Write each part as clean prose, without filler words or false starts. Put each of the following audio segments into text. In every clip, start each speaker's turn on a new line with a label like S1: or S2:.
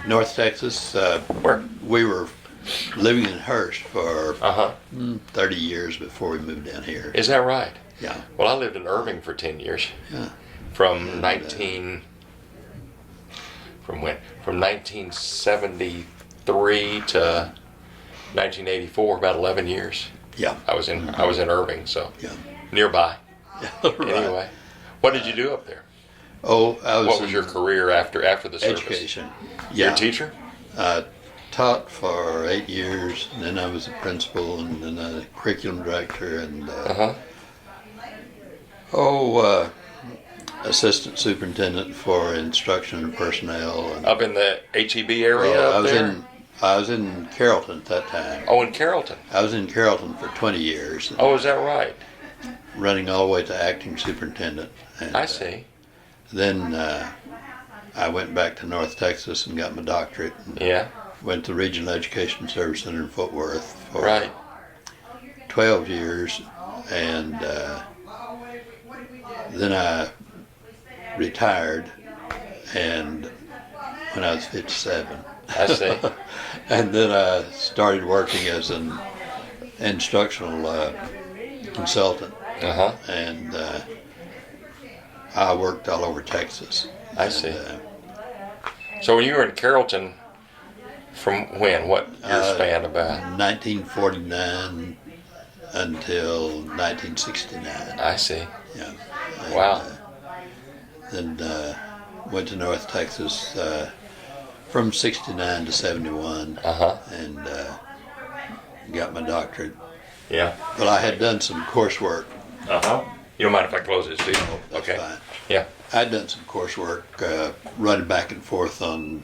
S1: North Texas.
S2: Where?
S1: We were living in Hurst for
S2: Uh-huh.
S1: 30 years before we moved down here.
S2: Is that right?
S1: Yeah.
S2: Well, I lived in Irving for 10 years.
S1: Yeah.
S2: From
S1: And,
S2: 19... From when? From 1973 to 1984, about 11 years.
S1: Yeah.
S2: I was in Irving, so
S1: Yeah.
S2: nearby.
S1: Right.
S2: Anyway, what did you do up there?
S1: Oh,
S2: What was your career after the service?
S1: education?
S2: You're
S1: Yeah.
S2: a teacher?
S1: I taught for 8 years, and then I was a principal, and then a curriculum director, and assistant superintendent for instruction and personnel. And,
S2: Up in the HEB area
S1: I
S2: up
S1: was
S2: there?
S1: I was in Carrollton at that time.
S2: Oh, in Carrollton.
S1: I was in Carrollton for 20 years.
S2: Oh, is that right?
S1: Running all the way to acting superintendent. And,
S2: I see.
S1: Then I went back to North Texas and got my doctorate. And
S2: Yeah.
S1: went to Regional Education Service Center in Fort Worth for
S2: Right.
S1: 12 years. And then I retired, and when I was 57.
S2: I see.
S1: And then I started working as an instructional consultant.
S2: Uh-huh.
S1: And I worked all over Texas.
S2: I see. So when you were in Carrollton, from when? What year span about?
S1: 1949 until 1969.
S2: I see.
S1: Yeah. And,
S2: Wow.
S1: Then went to North Texas from 69 to 71.
S2: Uh-huh.
S1: And got my doctorate.
S2: Yeah.
S1: But I had done some coursework.
S2: Uh-huh. You don't mind if I close this, do you?
S1: That's
S2: Okay.
S1: fine.
S2: Yeah.
S1: I'd done some coursework running back and forth on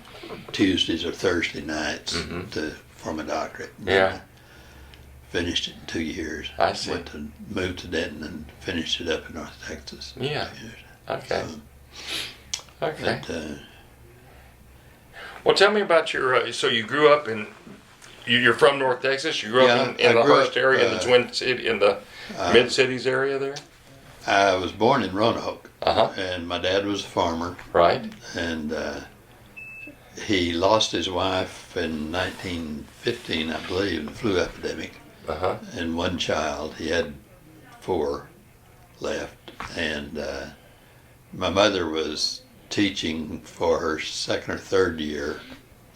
S1: Tuesdays or Thursday nights for my doctorate. And
S2: Yeah.
S1: then finished it in 2 years.
S2: I see.
S1: Moved to Denton and finished it up in North Texas.
S2: Yeah.
S1: 2 years.
S2: Okay. Okay.
S1: But,
S2: Well, tell me about your. So you grew up in. You're from North Texas. You grew up in
S1: I
S2: the
S1: grew
S2: Hurst
S1: up,
S2: area, in the Twin City, in the Mid Cities area there.
S1: I was born in Roanoke,
S2: Uh-huh.
S1: and my dad was a farmer,
S2: Right.
S1: and he lost his wife in 1915, I believe, in the flu epidemic,
S2: Uh-huh.
S1: and one child. He had 4 left, and my mother was teaching for her 2nd or 3rd year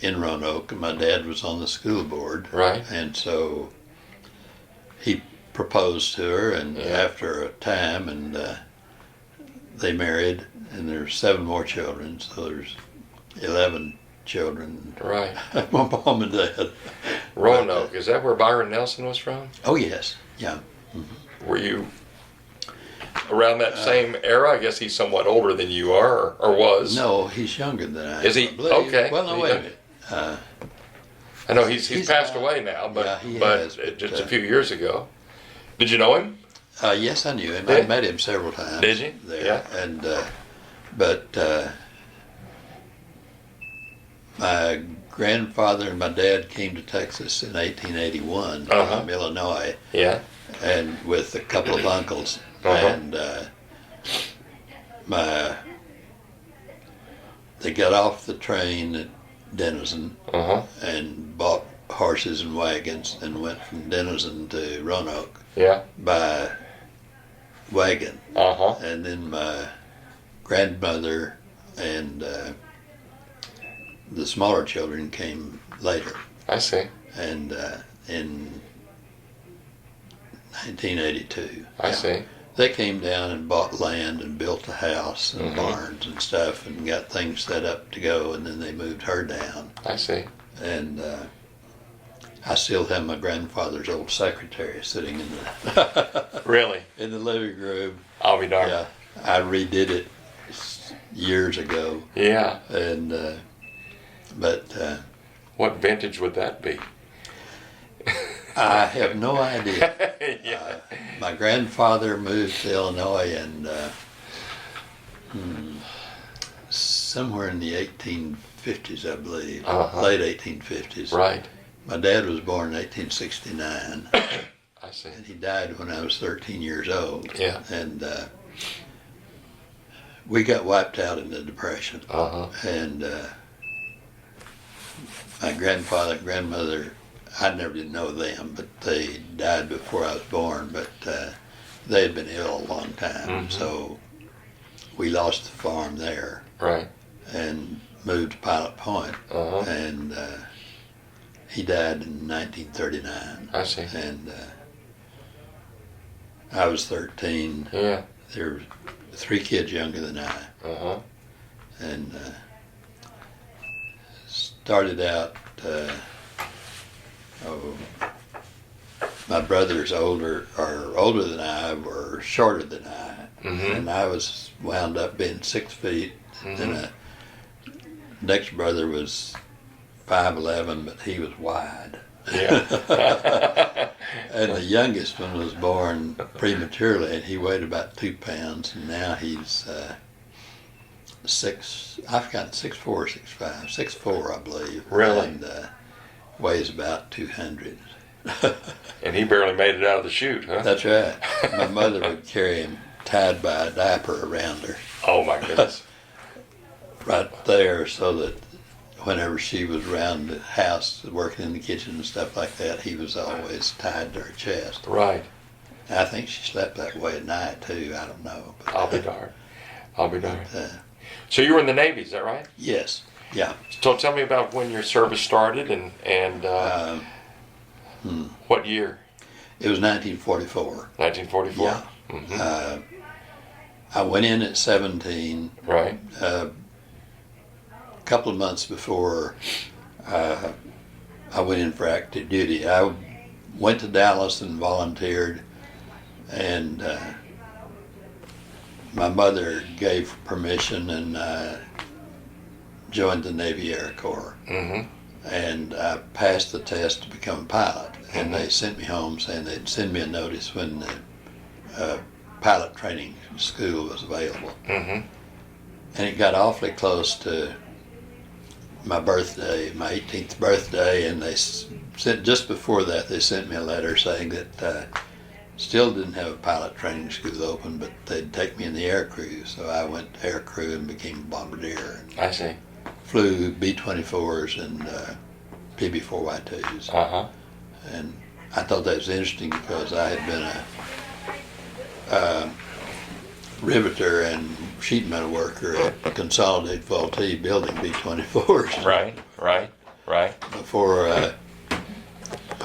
S1: in Roanoke, and my dad was on the school board.
S2: Right.
S1: And so he proposed to her, and
S2: Yeah.
S1: after a time, and they married, and there's 7 more children, so there's 11 children.
S2: Right.
S1: My mom and dad.
S2: Roanoke. Is that where Byron Nelson was from?
S1: Oh yes, yeah.
S2: Were you around that same era? I guess he's somewhat older than you are, or was.
S1: No, he's younger than I am.
S2: Is he?
S1: I believe.
S2: Okay.
S1: Well, no, wait a minute.
S2: I know he's
S1: He's
S2: passed
S1: not-
S2: away now, but
S1: Yeah, he
S2: but
S1: has, but,
S2: just a few years ago. Did you know him?
S1: Yes, I knew him.
S2: Did?
S1: I met him several times.
S2: Did you?
S1: There.
S2: Yeah.
S1: And but my grandfather and my dad came to Texas in 1881 from Illinois,
S2: Yeah.
S1: and with a couple of uncles,
S2: Uh-huh.
S1: and they got off the train at Denison
S2: Uh-huh.
S1: and bought horses and wagons and went from Denison to Roanoke
S2: Yeah.
S1: by wagon.
S2: Uh-huh.
S1: And then my grandmother and the smaller children came later.
S2: I see.
S1: And in 1982,
S2: I see.
S1: they came down and bought land and built a house and barns and stuff and got things set up to go, and then they moved her down.
S2: I see.
S1: And I still have my grandfather's old secretary sitting in the
S2: Really?
S1: in the living room.
S2: I'll be darned.
S1: Yeah, I redid it years ago,
S2: Yeah.
S1: and but
S2: What vintage would that be?
S1: I have no idea.
S2: Yeah.
S1: My grandfather moved to Illinois in somewhere in the 1850s, I believe, late 1850s.
S2: Right.
S1: My dad was born in 1869,
S2: I see.
S1: and he died when I was 13 years old.
S2: Yeah.
S1: And we got wiped out in the Depression.
S2: Uh-huh.
S1: And my grandfather and grandmother, I never did know them, but they died before I was born, but they had been ill a long time, so we lost the farm there.
S2: Right.
S1: And moved to Pilot Point, and he died in 1939.
S2: I see.
S1: And I was 13.
S2: Yeah.
S1: There were 3 kids younger than I. And started out, my brothers older than I were shorter than I. And I was wound up being 6 feet. And next brother was 5'11", but he was wide.
S2: Yeah.
S1: And the youngest one was born prematurely, and he weighed about 2 pounds, and now he's I've got 6'4", or 6'5", 6'4", I believe.
S2: Really?
S1: And weighs about 200.
S2: And he barely made it out of the chute, huh?
S1: That's right. My mother would carry him tied by a diaper around her.
S2: Oh my goodness.
S1: Right there, so that whenever she was around the house working in the kitchen and stuff like that, he was always tied to her chest.
S2: Right.
S1: I think she slept that way at night too. I don't know. But,
S2: I'll be darned. I'll be darned. So you were in the Navy, is that right?
S1: Yes. Yeah.
S2: So tell me about when your service started and what year?
S1: It was 1944.
S2: 1944.
S1: Yeah. I went in at 17.
S2: Right.
S1: A couple of months before I went in for active duty, I went to Dallas and volunteered, and my mother gave permission, and joined the Navy Air Corps. And I passed the test to become a pilot, and they sent me home saying they'd send me a notice when the pilot training school was available. And it got awfully close to my birthday, my 18th birthday, and they sent, just before that, they sent me a letter saying that still didn't have a pilot training school open, but they'd take me in the air crew. So I went to air crew and became a bombardier.
S2: I see.
S1: Flew B-24s and PB-4Y2s. And I thought that was interesting because I had been a riveter and sheet metal worker at Consolidated Faulty building B-24s.
S2: Right.
S1: Before I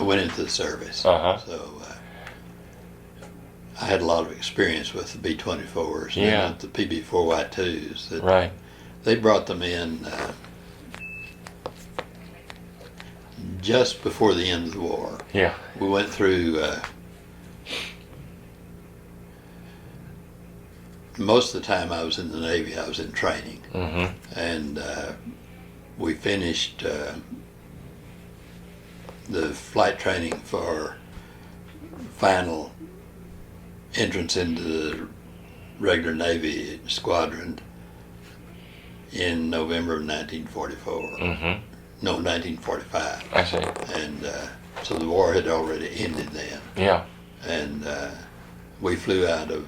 S1: went into the service. So I had a lot of experience with the B-24s and with the PB-4Y2s. That They brought them in just before the end of the war.
S2: Yeah.
S1: We went through most of the time I was in the Navy, I was in training. And we finished the flight training for final entrance into the regular Navy squadron in November of 1944. No, 1945.
S2: I see.
S1: And so the war had already ended then.
S2: Yeah.
S1: And we flew out of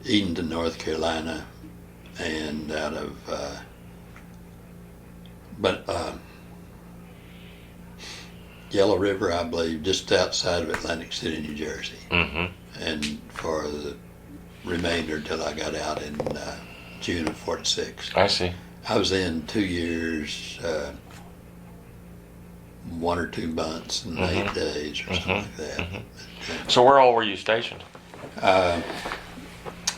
S1: Edenton, North Carolina, and out of Yellow River, I believe, just outside of Atlantic City, New Jersey. And for the remainder until I got out in June of 46.
S2: I see.
S1: I was in 2 years, 1 or 2 months and 8 days or something like that.
S2: So where all were you stationed?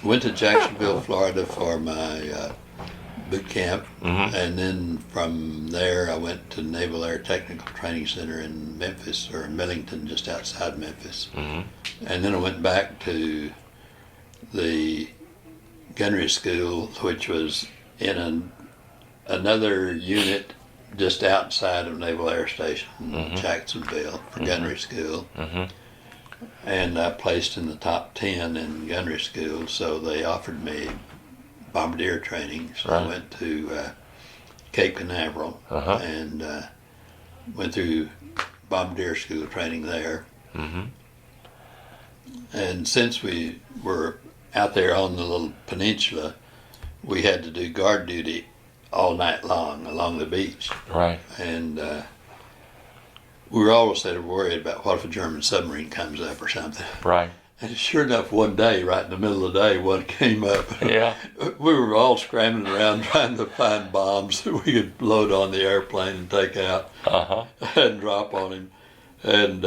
S1: Went to Jacksonville, Florida for my boot camp, and then from there I went to Naval Air Technical Training Center in Memphis, or Millington, just outside Memphis. And then I went back to the gunnery school, which was in another unit just outside of Naval Air Station, Jacksonville, for gunnery school. And I placed in the top 10 in gunnery school, so they offered me bombardier training. So I went to Cape Canaveral and went through bombardier school training there. And since we were out there on the little peninsula, we had to do guard duty all night long along the beach.
S2: Right.
S1: And we were always worried about what if a German submarine comes up or something.
S2: Right.
S1: And sure enough, one day, right in the middle of the day, one came up.
S2: Yeah.
S1: We were all scrambling around trying to find bombs that we could load on the airplane and take out and drop on him. And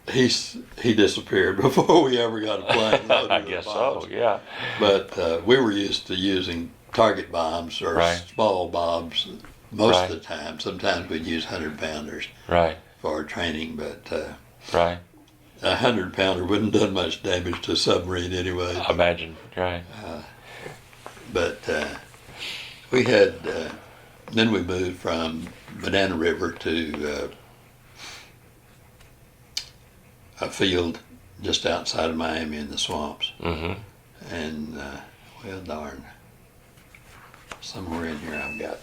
S1: he disappeared before we ever got a plane loaded
S2: I
S1: with
S2: guess
S1: bombs.
S2: so. Yeah.
S1: But we were used to using target bombs or
S2: Right.
S1: small bombs most
S2: Right.
S1: of the time. Sometimes we'd use 100-pounders
S2: Right.
S1: for our training, but
S2: Right.
S1: a 100-pounder wouldn't have done much damage to a submarine anyway.
S2: I imagine. Right.
S1: But we had, then we moved from Banana River to a field just outside of Miami in the swamps.
S2: Mm-hmm.
S1: And, well, darn, somewhere in here I've got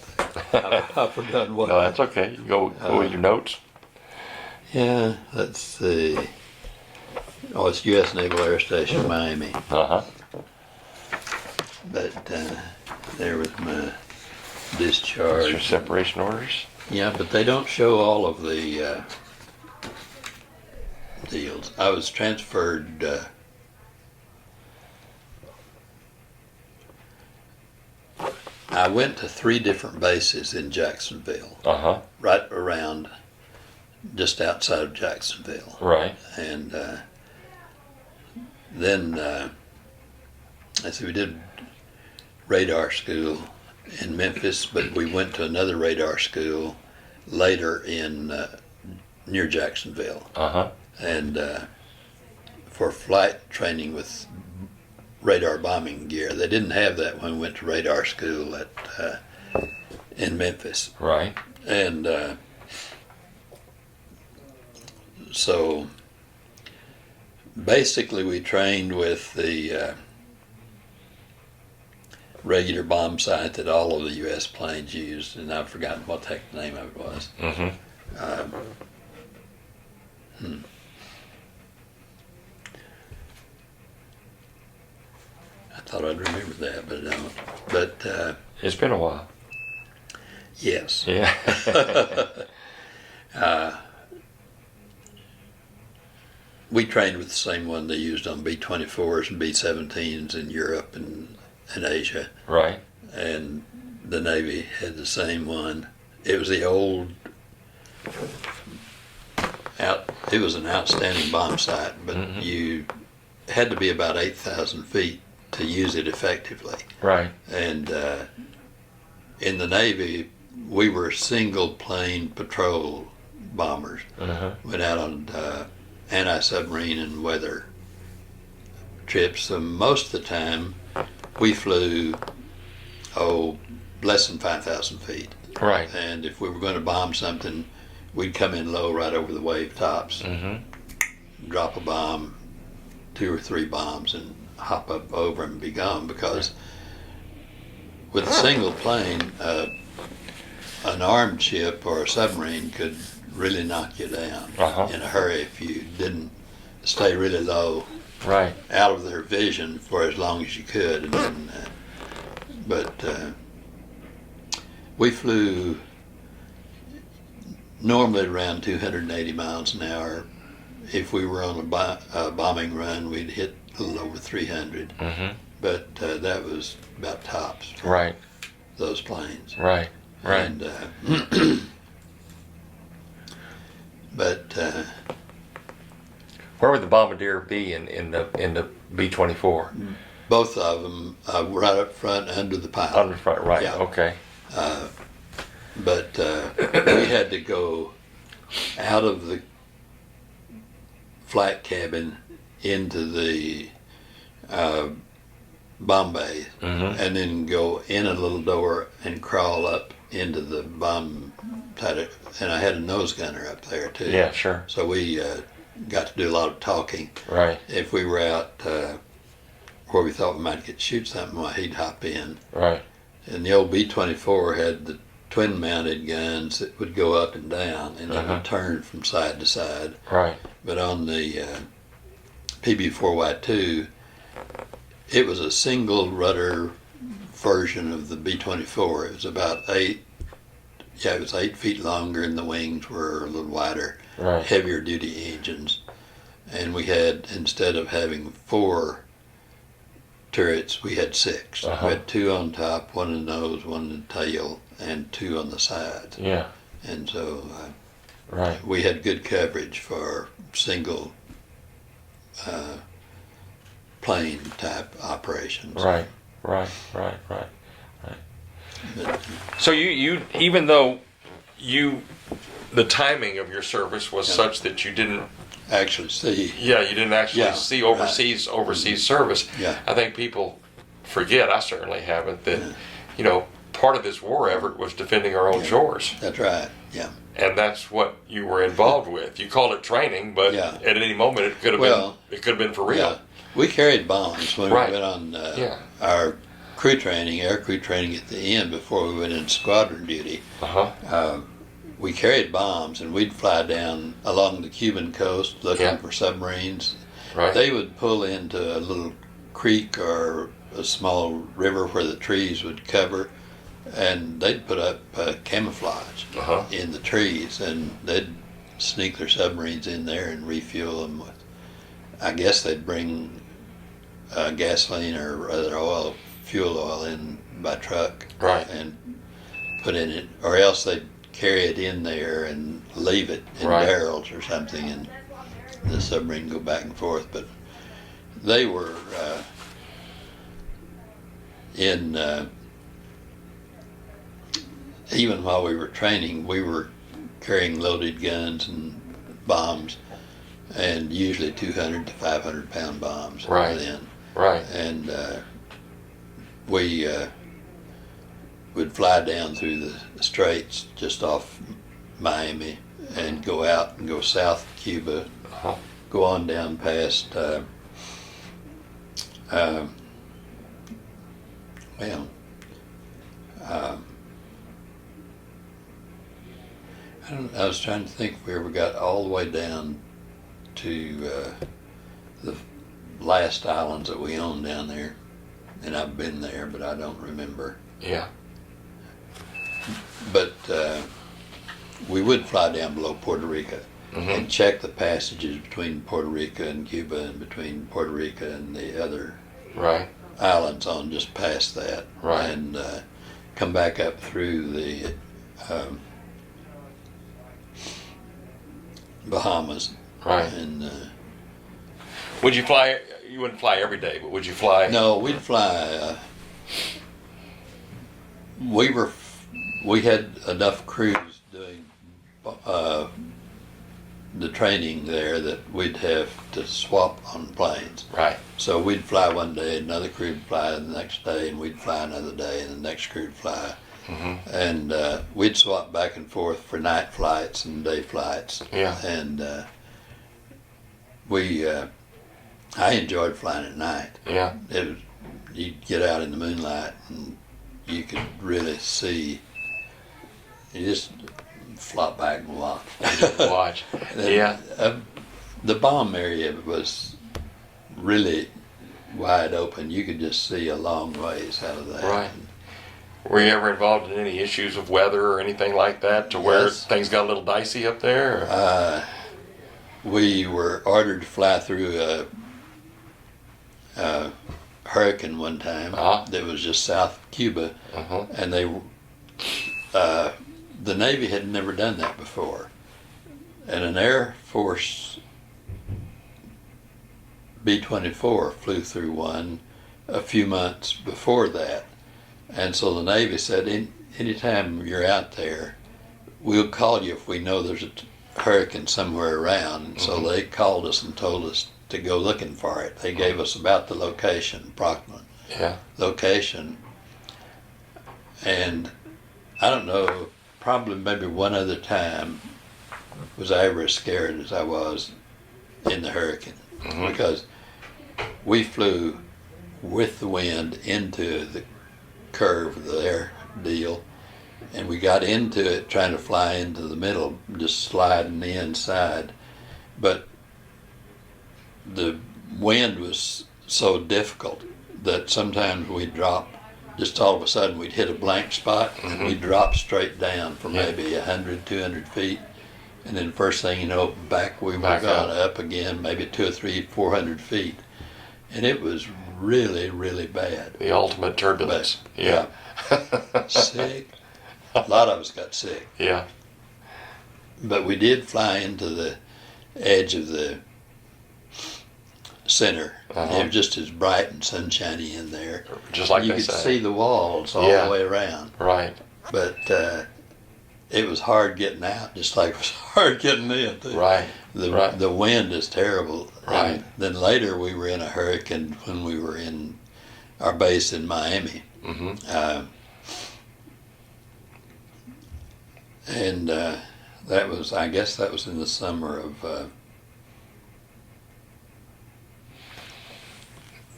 S1: I've forgotten what.
S2: No, that's okay. You go with your notes.
S1: Yeah, let's see. Oh, it's U.S. Naval Air Station, Miami.
S2: Uh-huh.
S1: But there was my
S2: That's
S1: discharge.
S2: your separation orders.
S1: Yeah, but they don't show all of the deals. I was transferred. I went to 3 different bases in Jacksonville,
S2: Uh-huh.
S1: right around, just outside of Jacksonville,
S2: Right.
S1: and then I see we did radar school in Memphis, but we went to another radar school later in near Jacksonville,
S2: Uh-huh.
S1: and for flight training with radar bombing gear. They didn't have that when we went to radar school at in Memphis,
S2: Right.
S1: and so basically we trained with the regular bomb sight that all of the U.S. planes used, and I've forgotten what the heck the name of it was.
S2: Mm-hmm.
S1: I thought I'd remember that, but I don't. But
S2: It's been a while.
S1: yes,
S2: Yeah.
S1: we trained with the same one they used on B-24s and B-17s in Europe and Asia,
S2: Right.
S1: and the Navy had the same one. It was the old it was an outstanding bomb sight, but you had to be about 8,000 feet to use it effectively.
S2: Right.
S1: And in the Navy, we were single plane patrol bombers.
S2: Uh-huh.
S1: Went out on anti-submarine and weather trips. So most of the time, we flew, less than 5,000 feet.
S2: Right.
S1: And if we were going to bomb something, we'd come in low right over the wave tops,
S2: Mm-hmm.
S1: drop a bomb, 2 or 3 bombs, and hop up over and be gone. Because with a single plane, an armed ship or a submarine could really knock you down in a hurry if you didn't stay really low,
S2: Right.
S1: out of their vision for as long as you could. And then, but we flew normally around 280 miles an hour. If we were on a bombing run, we'd hit a little over 300.
S2: Mm-hmm.
S1: But that was about tops for
S2: Right.
S1: those planes.
S2: Right. Right.
S1: And, but
S2: Where would the bombardier be in the B-24?
S1: both of them right up front under the pilot.
S2: On the front. Right.
S1: Yeah.
S2: Okay.
S1: But we had to go out of the flight cabin into the bomb bay,
S2: Mm-hmm.
S1: and then go in a little door and crawl up into the bomb tight. And I had a nose gunner up there too.
S2: Yeah. Sure.
S1: So we got to do a lot of talking.
S2: Right.
S1: If we were out where we thought we might get to shoot something, well, he'd hop in.
S2: Right.
S1: And the old B-24 had the twin mounted guns that would go up and down, and they would turn from side to side.
S2: Right.
S1: But on the PB-4Y2, it was a single rudder version of the B-24. It was about it was 8 feet longer, and the wings were a little wider,
S2: Right.
S1: heavier duty engines. And we had, instead of having 4 turrets, we had 6.
S2: Uh-huh.
S1: We had 2 on top, 1 in the nose, 1 in the tail, and 2 on the sides.
S2: Yeah.
S1: And so
S2: Right.
S1: we had good coverage for single plane type operations.
S2: Right. Right.
S1: But,
S2: So you even though the timing of your service was such that you didn't
S1: actually see.
S2: you didn't actually
S1: Yeah,
S2: see overseas service.
S1: Yeah.
S2: I think people forget, I certainly haven't, that part of this war effort was defending our own shores.
S1: That's right. Yeah.
S2: And that's what you were involved with. You called it training, but
S1: Yeah.
S2: at any moment it could have been for real.
S1: Yeah. We carried bombs when
S2: Right.
S1: we went on
S2: Yeah.
S1: our crew training, air crew training at the end before we went in squadron duty.
S2: Uh-huh.
S1: We carried bombs, and we'd fly down along the Cuban coast looking
S2: Yeah.
S1: for submarines.
S2: Right.
S1: They would pull into a little creek or a small river where the trees would cover, and they'd put up camouflage
S2: Uh-huh.
S1: in the trees, and they'd sneak their submarines in there and refuel them with, I guess they'd bring gasoline or other fuel oil in by truck.
S2: Right.
S1: And put in it, or else they'd carry it in there and leave it in
S2: Right.
S1: barrels or something, and the submarine go back and forth. But they were even while we were training, we were carrying loaded guns and bombs, and usually 200 to 500 pound bombs.
S2: Right.
S1: Then.
S2: Right.
S1: And we would fly down through the straits just off Miami and go out and go south of Cuba,
S2: Uh-huh.
S1: go on down past I was trying to think if we ever got all the way down to the last islands that we own down there, and I've been there, but I don't remember.
S2: Yeah.
S1: But we would fly down below Puerto Rico and check the passages between Puerto Rico and Cuba, and between Puerto Rico and the other
S2: Right.
S1: islands on just past that,
S2: Right.
S1: and come back up through the Bahamas.
S2: Right.
S1: And
S2: Would you fly? You wouldn't fly every day, but would you fly?
S1: no, we'd fly. We had enough crews doing the training there that we'd have to swap on planes.
S2: Right.
S1: So we'd fly one day, another crew would fly the next day, and we'd fly another day, and the next crew would fly.
S2: Mm-hmm.
S1: And we'd swap back and forth for night flights and day flights.
S2: Yeah.
S1: And I enjoyed flying at night.
S2: Yeah.
S1: You'd get out in the moonlight and you could really see. You just flop back and watch.
S2: Watch.
S1: And,
S2: Yeah.
S1: The bomb area was really wide open. You could just see a long ways out of that.
S2: Right. Were you ever involved in any issues of weather or anything like that, to where
S1: Yes.
S2: things got a little dicey up there? Or?
S1: We were ordered to fly through a hurricane one time that was just south of Cuba,
S2: Uh-huh.
S1: and the Navy had never done that before, and an Air Force B-24 flew through one a few months before that, and so the Navy said, anytime you're out there, we'll call you if we know there's a hurricane somewhere around. And so they called us and told us to go looking for it. They gave us about the location, approximate
S2: Yeah.
S1: location. And I don't know, probably maybe one other time was I ever as scared as I was in the hurricane, because we flew with the wind into the curve of the air deal, and we got into it trying to fly into the middle, just sliding the inside, but the wind was so difficult that sometimes we'd drop just all of a sudden we'd hit a blank spot and we'd drop straight down for maybe 100, 200 feet. And then first thing you know, back we were gone up again, maybe 200 or 300, 400 feet. And it was really, really bad.
S2: The ultimate turbulence.
S1: But, yeah. Sick. A lot of us got sick.
S2: Yeah.
S1: But we did fly into the edge of the center. It was just as bright and sunshiny in there.
S2: Just like
S1: you
S2: they
S1: could
S2: say.
S1: see the walls all the way around.
S2: Right.
S1: But it was hard getting out, just like it was hard getting in.
S2: Right.
S1: The wind is terrible.
S2: Right.
S1: And then later we were in a hurricane when we were in our base in Miami.
S2: Mm-hmm.
S1: And that was, I guess that was in the summer of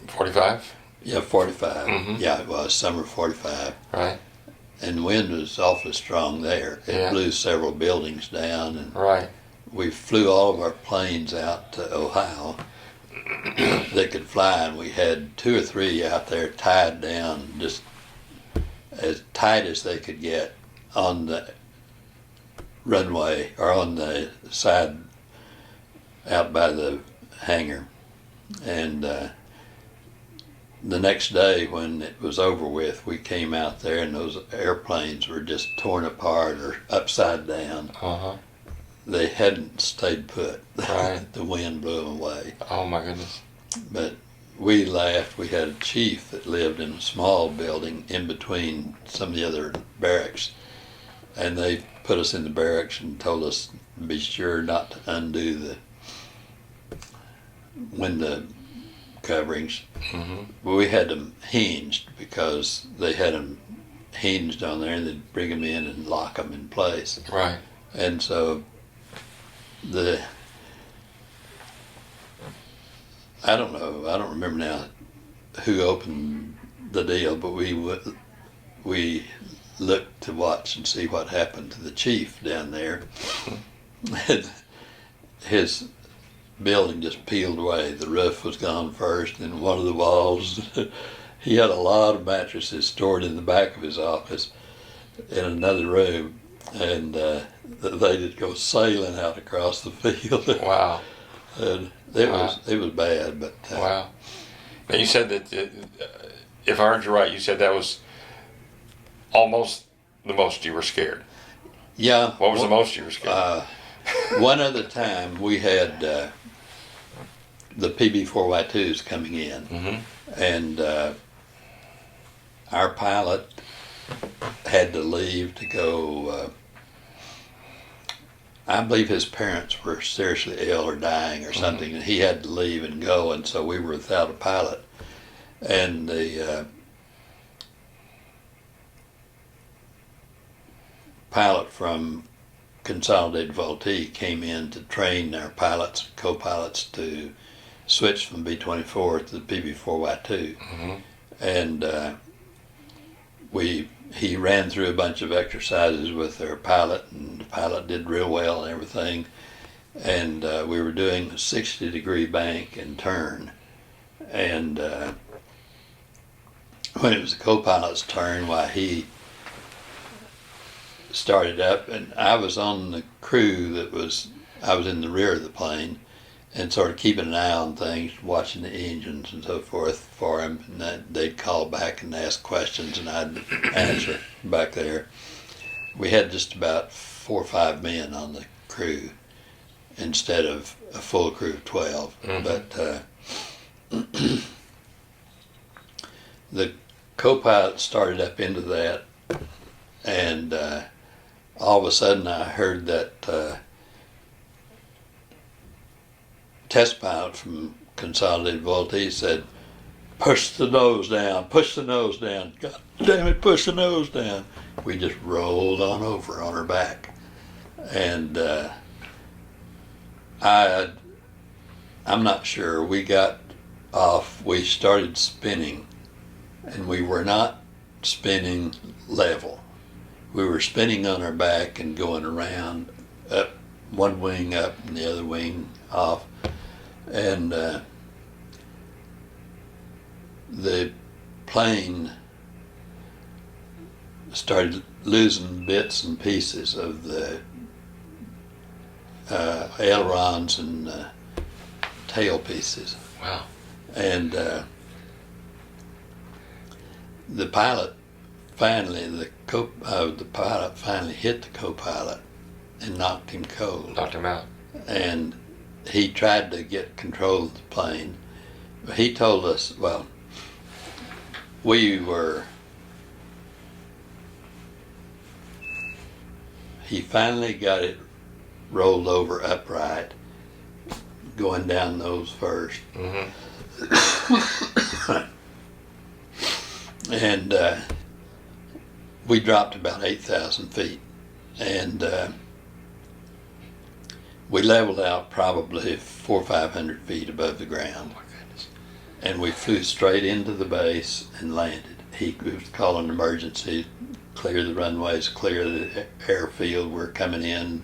S2: 45?
S1: Yeah, 45.
S2: Mm-hmm.
S1: Yeah, it was summer 45.
S2: Right.
S1: And the wind was awfully strong there. It blew several buildings down, and
S2: right.
S1: we flew all of our planes out to Ohio that could fly, and we had 2 or 3 out there tied down, just as tight as they could get on the runway or on the side out by the hangar. And the next day when it was over with, we came out there and those airplanes were just torn apart or upside down.
S2: Uh-huh.
S1: They hadn't stayed put.
S2: Right.
S1: The wind blew them away.
S2: Oh my goodness.
S1: But we laughed. We had a chief that lived in a small building in between some of the other barracks. And they put us in the barracks and told us to be sure not to undo the window coverings.
S2: Mm-hmm.
S1: But we had them hinged because they had them hinged on there, and they'd bring them in and lock them in place.
S2: Right.
S1: And so I don't know, I don't remember now who opened the deal, but we looked to watch and see what happened to the chief down there. And his building just peeled away. The roof was gone first, and one of the walls, he had a lot of mattresses stored in the back of his office in another room, and they just go sailing out across the field.
S2: Wow.
S1: And it was bad, but
S2: wow. Now you said that if I heard you right, you said that was almost the most you were scared.
S1: yeah.
S2: What was the most you were scared?
S1: One other time we had the PB-4Y2s coming in,
S2: Mm-hmm.
S1: and our pilot had to leave to go. I believe his parents were seriously ill or dying or something, and he had to leave and go, and so we were without a pilot. And the pilot from Consolidated Vultee came in to train our pilots and co-pilots to switch from B-24 to the PB-4Y2.
S2: Mm-hmm.
S1: And he ran through a bunch of exercises with their pilot, and the pilot did real well and everything. And we were doing a 60-degree bank and turn. And when it was the co-pilot's turn, he started up, and I was on the crew I was in the rear of the plane and sort of keeping an eye on things, watching the engines and so forth for him, and they'd call back and ask questions and I'd answer back there. We had just about 4 or 5 men on the crew instead of a full crew of 12.
S2: Mm-hmm.
S1: But the co-pilot started up into that, and all of a sudden I heard that test pilot from Consolidated Vultee said, "Push the nose down, push the nose down. God damn it, push the nose down." We just rolled on over on her back. And I'm not sure. We got off, we started spinning, and we were not spinning level. We were spinning on our back and going around, up one wing up and the other wing off. And the plane started losing bits and pieces of the ailerons and tail pieces.
S2: Wow.
S1: And the pilot finally, the pilot finally hit the co-pilot and knocked him cold.
S2: Knocked him out.
S1: And he tried to get control of the plane. But he told us, well, he finally got it rolled over upright, going down nose first.
S2: Mm-hmm.
S1: And we dropped about 8,000 feet. And we leveled out probably 400 or 500 feet above the ground.
S2: Oh my goodness.
S1: And we flew straight into the base and landed. He was calling an emergency, clear the runways, clear the airfield. We're coming in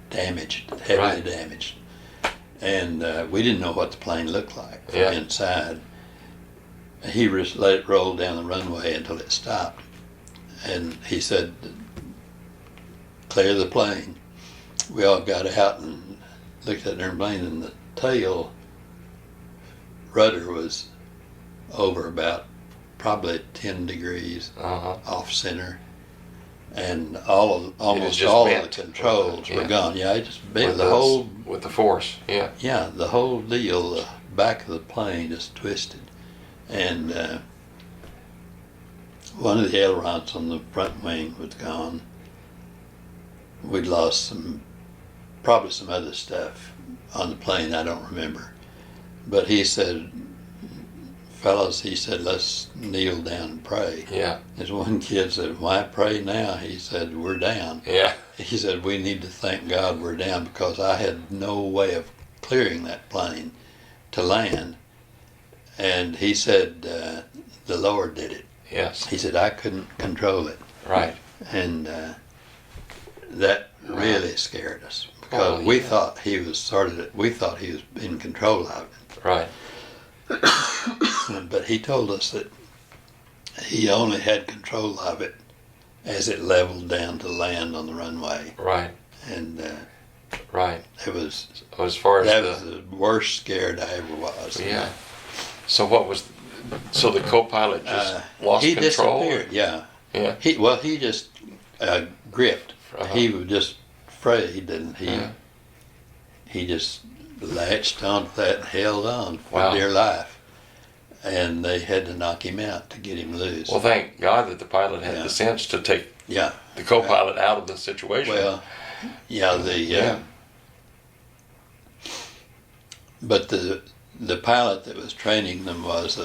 S1: damaged, heavily damaged. And we didn't know what the plane looked like from inside. He just let it roll down the runway until it stopped. And he said, clear the plane. We all got out and looked at their plane, and the tail rudder was over about probably 10 degrees off center. And almost all of the controls were gone. Yeah, it just bent the whole...
S2: With the force, yeah.
S1: Yeah, the whole deal, the back of the plane just twisted. And one of the ailerons on the front wing was gone. We'd lost probably some other stuff on the plane, I don't remember. But he said, fellas, he said, let's kneel down and pray.
S2: Yeah.
S1: There's one kid said, why pray now? He said, we're down.
S2: Yeah.
S1: He said, we need to thank God we're down, because I had no way of clearing that plane to land. And he said, the Lord did it.
S2: Yes.
S1: He said, I couldn't control it.
S2: Right.
S1: And that really scared us, because we thought he was in control of it.
S2: Right.
S1: But he told us that he only had control of it as it leveled down to land on the runway.
S2: Right.
S1: And
S2: right.
S1: It was,
S2: as far as
S1: that was the worst scared I ever was.
S2: Yeah. So the co-pilot just lost
S1: he
S2: control?
S1: Disappeared, yeah.
S2: Yeah.
S1: He just gripped. He was just afraid, and he just latched onto that and held on for dear life. And they had to knock him out to get him loose.
S2: Well, thank God that the pilot had the sense to take the co-pilot out of the situation.
S1: Well, but the pilot that was training them was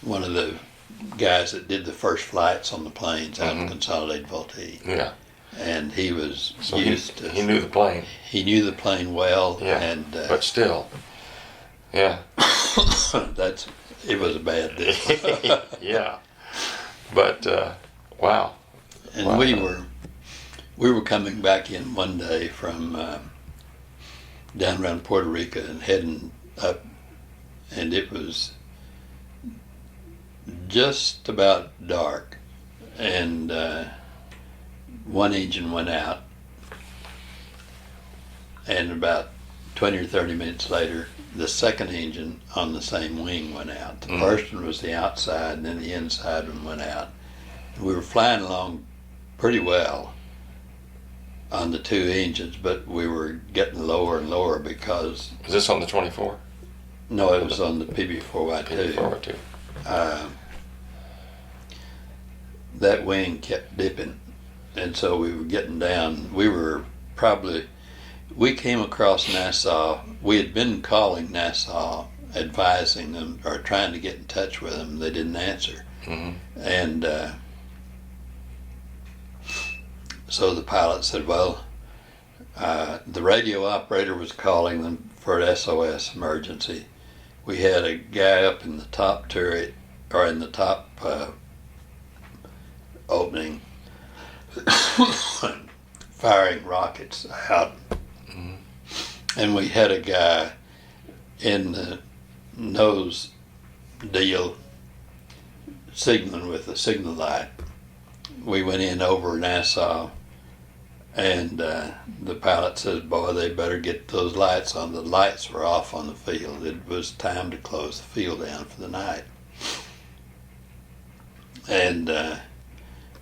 S1: one of the guys that did the first flights on the planes out of Consolidated Vultee.
S2: Yeah.
S1: And he was used to...
S2: He knew the plane.
S1: He knew the plane well.
S2: Yeah,
S1: and
S2: but still. Yeah.
S1: It was a bad deal.
S2: Yeah. But, wow.
S1: And we were coming back in one day from down around Puerto Rico and heading up, and it was just about dark, and one engine went out, and about 20 or 30 minutes later, the second engine on the same wing went out. The first one was the outside, and then the inside one went out. We were flying along pretty well on the two engines, but we were getting lower and lower because...
S2: Was this on the 24?
S1: No, it was on the PB4Y2.
S2: PB4Y2.
S1: That wing kept dipping, and so we were getting down. We came across Nassau. We had been calling Nassau, advising them or trying to get in touch with them. They didn't answer. And so the pilot said, well, the radio operator was calling them for an SOS emergency. We had a guy up in the top turret, or in the top opening, firing rockets out. And we had a guy in the nose deal signaling with a signal light. we went in over Nassau, and the pilot says, "Boy, they better get those lights on." The lights were off on the field. It was time to close the field down for the night. And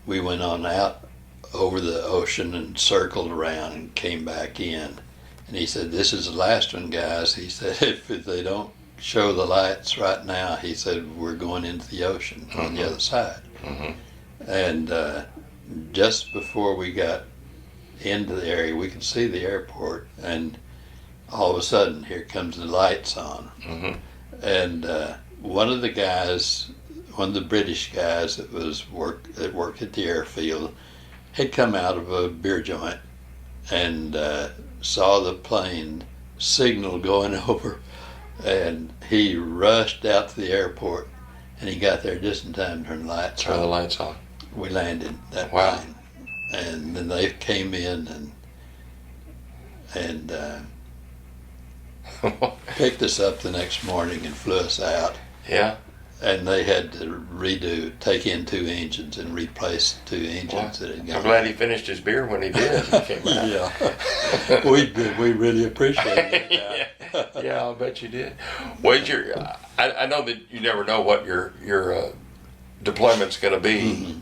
S1: we went on out over the ocean and circled around and came back in. And he said, "This is the last one, guys." He said, if they don't show the lights right now, he said, we're going into the ocean on the other side. And just before we got into the area, we could see the airport, and all of a sudden, here comes the lights on. And one of the guys, one of the British guys that worked at the airfield, had come out of a beer joint and saw the plane signal going over, and he rushed out to the airport, and he got there just in time to turn the lights on.
S2: Turn the lights on.
S1: We landed that
S2: Wow.
S1: plane, and then they came in and picked us up the next morning and flew us out.
S2: Yeah.
S1: And they had to take in 2 engines and replace 2 engines that had gone.
S2: I'm glad he finished his beer when he did. He came out.
S1: Yeah, we did. We really appreciated it.
S2: Yeah, I'll bet you did. Well, I know that you never know what your deployment's going to be,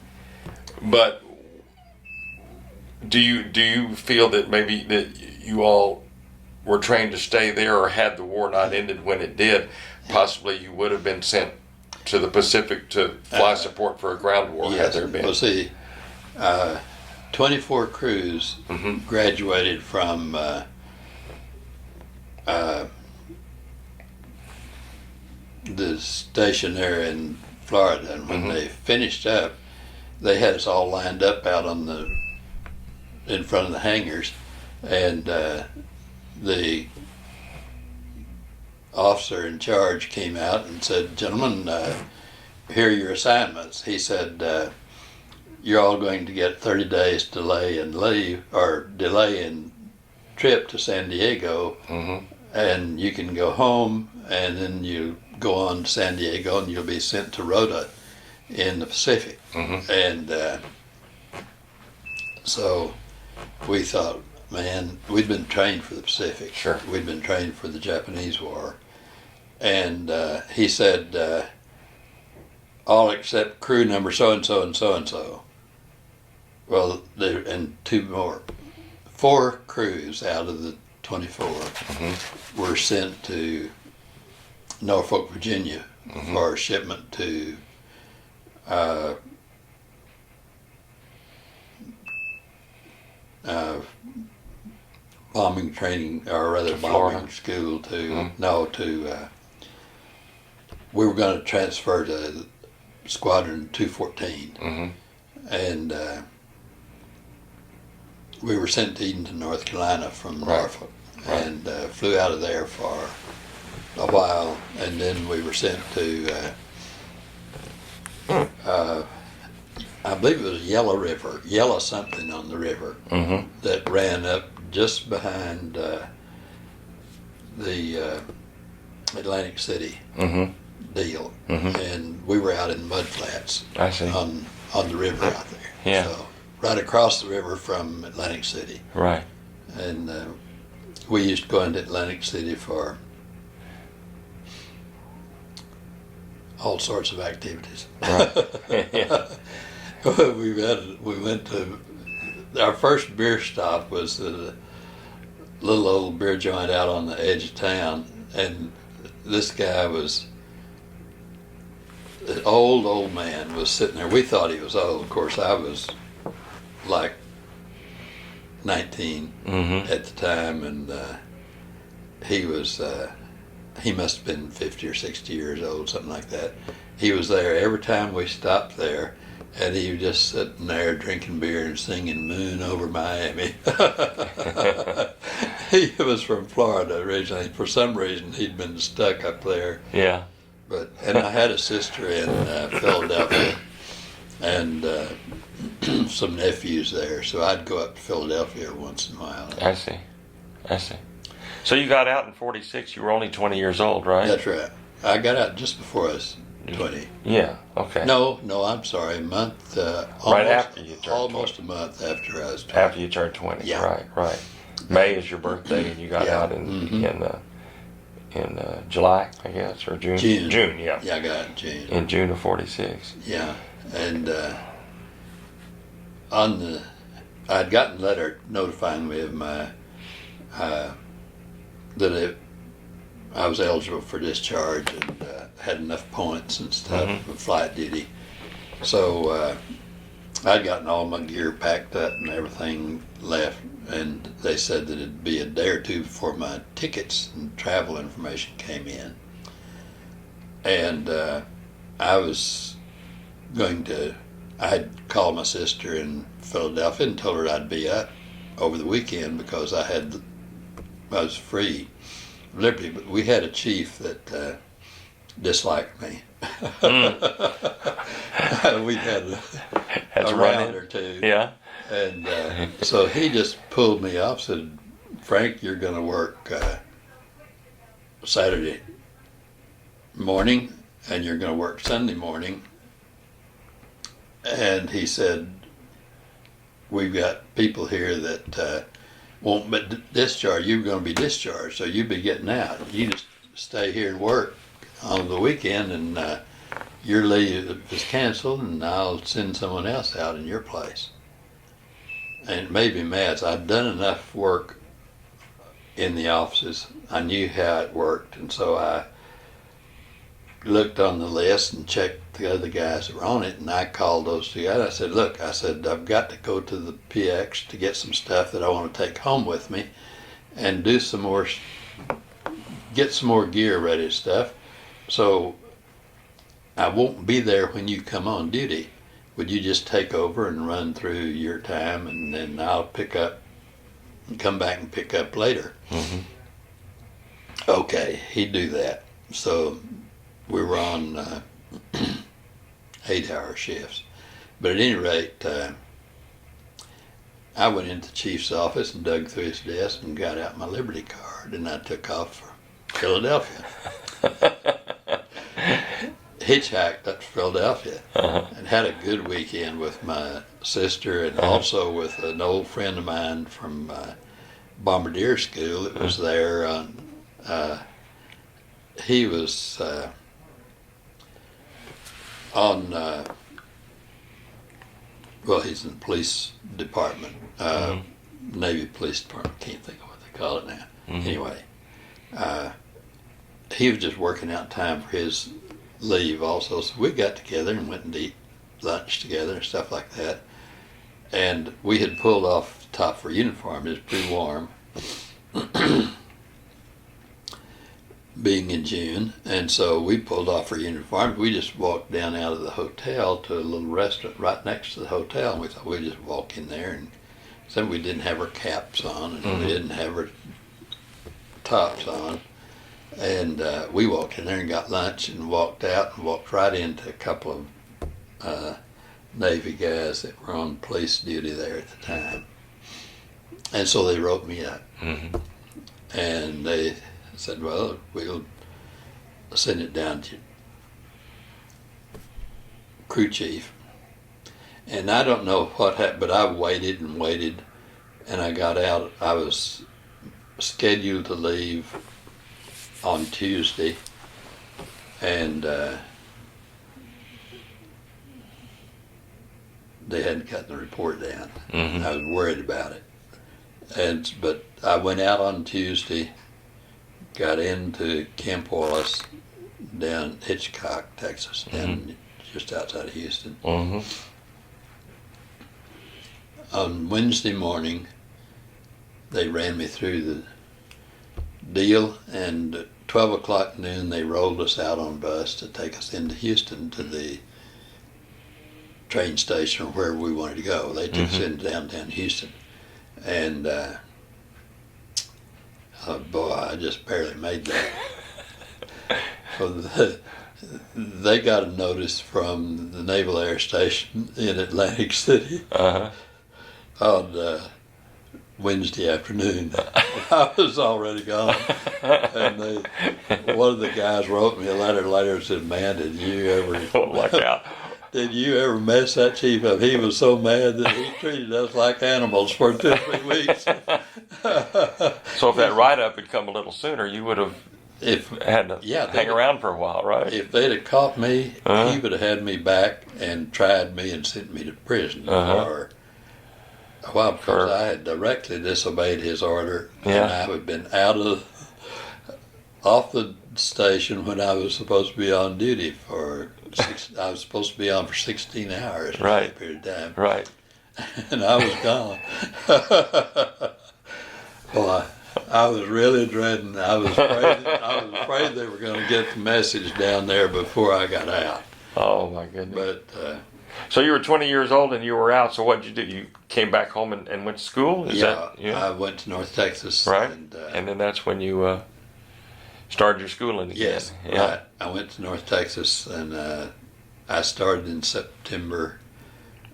S2: but do you feel that maybe that you all were trained to stay there, or had the war not ended when it did, possibly you would have been sent to the Pacific to fly support for a ground war,
S1: Yes.
S2: had there been?
S1: Well, see, 24 crews graduated from the station there in Florida, and when they finished up, they had us all lined up out in front of the hangars, and the officer in charge came out and said, "Gentlemen, here are your assignments." He said, "You're all going to get 30 days delay in leave, or delay in trip to San Diego, and you can go home, and then you go on to San Diego, and you'll be sent to Rota in the Pacific." And so we thought, man, we'd been trained for the Pacific.
S2: Sure.
S1: We'd been trained for the Japanese War. And he said, "All except crew number so-and-so and so-and-so." Well, and 2 more. 4 crews out of the 24 were sent to Norfolk, Virginia for shipment to bombing training, or rather bombing school we were going to transfer to Squadron 214, and we were sent to Edenton, North Carolina from Norfolk, and flew out of there for a while, and then we were sent to I believe it was Yellow something on the river, that ran up just behind the Atlantic City deal, and we were out in mud flats on the river out there.
S2: Yeah.
S1: So right across the river from Atlantic City.
S2: Right.
S1: And we used to go into Atlantic City for all sorts of activities.
S2: Right. Yeah.
S1: we went to, our first beer stop was a little old beer joint out on the edge of town, and this guy was, an old man was sitting there. We thought he was old. Of course, I was like 19 at the time, and he was, he must have been 50 or 60 years old, something like that. He was there every time we stopped there, and he was just sitting there drinking beer and singing "Moon Over Miami." He was from Florida originally. For some reason, he'd been stuck up there.
S2: Yeah.
S1: And I had a sister in Philadelphia, and some nephews there, so I'd go up to Philadelphia once in a while.
S2: I see. So you got out in 46. You were only 20 years old, right?
S1: That's right. I got out just before I was 20.
S2: Yeah. Okay.
S1: No, I'm sorry. A month.
S2: Right after you turned
S1: almost
S2: 20.
S1: a month after I was 20.
S2: After you turned 20.
S1: Yeah.
S2: Right. May is your birthday, and you got
S1: Yeah.
S2: out in July, I guess, or June. June. Yeah.
S1: Yeah, I got it in June.
S2: In June of '46.
S1: Yeah, and I'd gotten a letter notifying me of my I was eligible for discharge and had enough points and stuff for flight duty. So I'd gotten all my gear packed up and everything left, and they said that it'd be a day or two before my tickets and travel information came in. And I had called my sister in Philadelphia and told her I'd be up over the weekend because I was free, liberty, but we had a chief that disliked me. We'd had a round or two.
S2: Yeah.
S1: And so he just pulled me off, said, Frank, you're going to work Saturday morning and you're going to work Sunday morning. And he said, we've got people here that won't but discharge. You're going to be discharged, so you'll be getting out. You just stay here and work on the weekend, and your leave is canceled, and I'll send someone else out in your place. And it made me mad. So I'd done enough work in the offices. I knew how it worked, and so I looked on the list and checked the other guys that were on it, and I called those two guys. I said, look, I've got to go to the PX to get some stuff that I want to take home with me and do some more, get some more gear ready and stuff. So I won't be there when you come on duty. Would you just take over and run through your time, and then I'll pick up and come back and pick up later?
S2: Mm-hmm.
S1: Okay, he'd do that. So we were on 8-hour shifts. But at any rate, I went into the chief's office and dug through his desk and got out my Liberty card, and I took off for Philadelphia. Hitchhiked up to Philadelphia and had a good weekend with my sister and also with an old friend of mine from Bombardier School that was there. He was he's in the police department, Navy Police Department, can't think of what they call it now. Anyway, he was just working out time for his leave also, so we got together and went and eat lunch together and stuff like that. And we had pulled off the top for uniform. It was pretty warm, being in June, and so we pulled off our uniforms. We just walked down out of the hotel to a little restaurant right next to the hotel, and we thought we'd just walk in there. And so we didn't have our caps on, and we didn't have our tops on. And we walked in there and got lunch and walked out and walked right into a couple of Navy guys that were on police duty there at the time. And so they wrote me up. And they said, well, we'll send it down to crew chief. And I don't know what happened, but I waited and waited, and I got out. I was scheduled to leave on Tuesday, and they hadn't got the report down. I was worried about it, but I went out on Tuesday, got into Camp Wallace down Hitchcock, Texas, down just outside of Houston. On Wednesday morning, they ran me through the deal, and at 12 o'clock noon they rolled us out on a bus to take us into Houston to the train station or wherever we wanted to go. They took us into downtown Houston, and oh boy, I just barely made that. So they got a notice from the Naval Air Station in Atlantic City on Wednesday afternoon. I was already gone. And one of the guys wrote me a letter later and said, "Man, did you ever
S2: Luck out.
S1: did you ever mess that chief up? He was so mad that he treated us like animals for 2 or 3 weeks."
S2: So if that write-up had come a little sooner, you would have had to hang around for a while, right?
S1: If they'd have caught me, he would have had me back and tried me and sent me to prison for a while, because I had directly disobeyed his order, and I had been off the station when I was supposed to be on duty for I was supposed to be on for 16 hours for that period of time.
S2: Right.
S1: And I was gone. Well, I was really dreading. I was afraid they were going to get the message down there before I got out.
S2: Oh my goodness.
S1: But
S2: so you were 20 years old and you were out. So what did you do? You came back home and went to school?
S1: I went to North Texas.
S2: Right. And then that's when you started your schooling again.
S1: Yes. Yeah. Right. I went to North Texas, and I started in September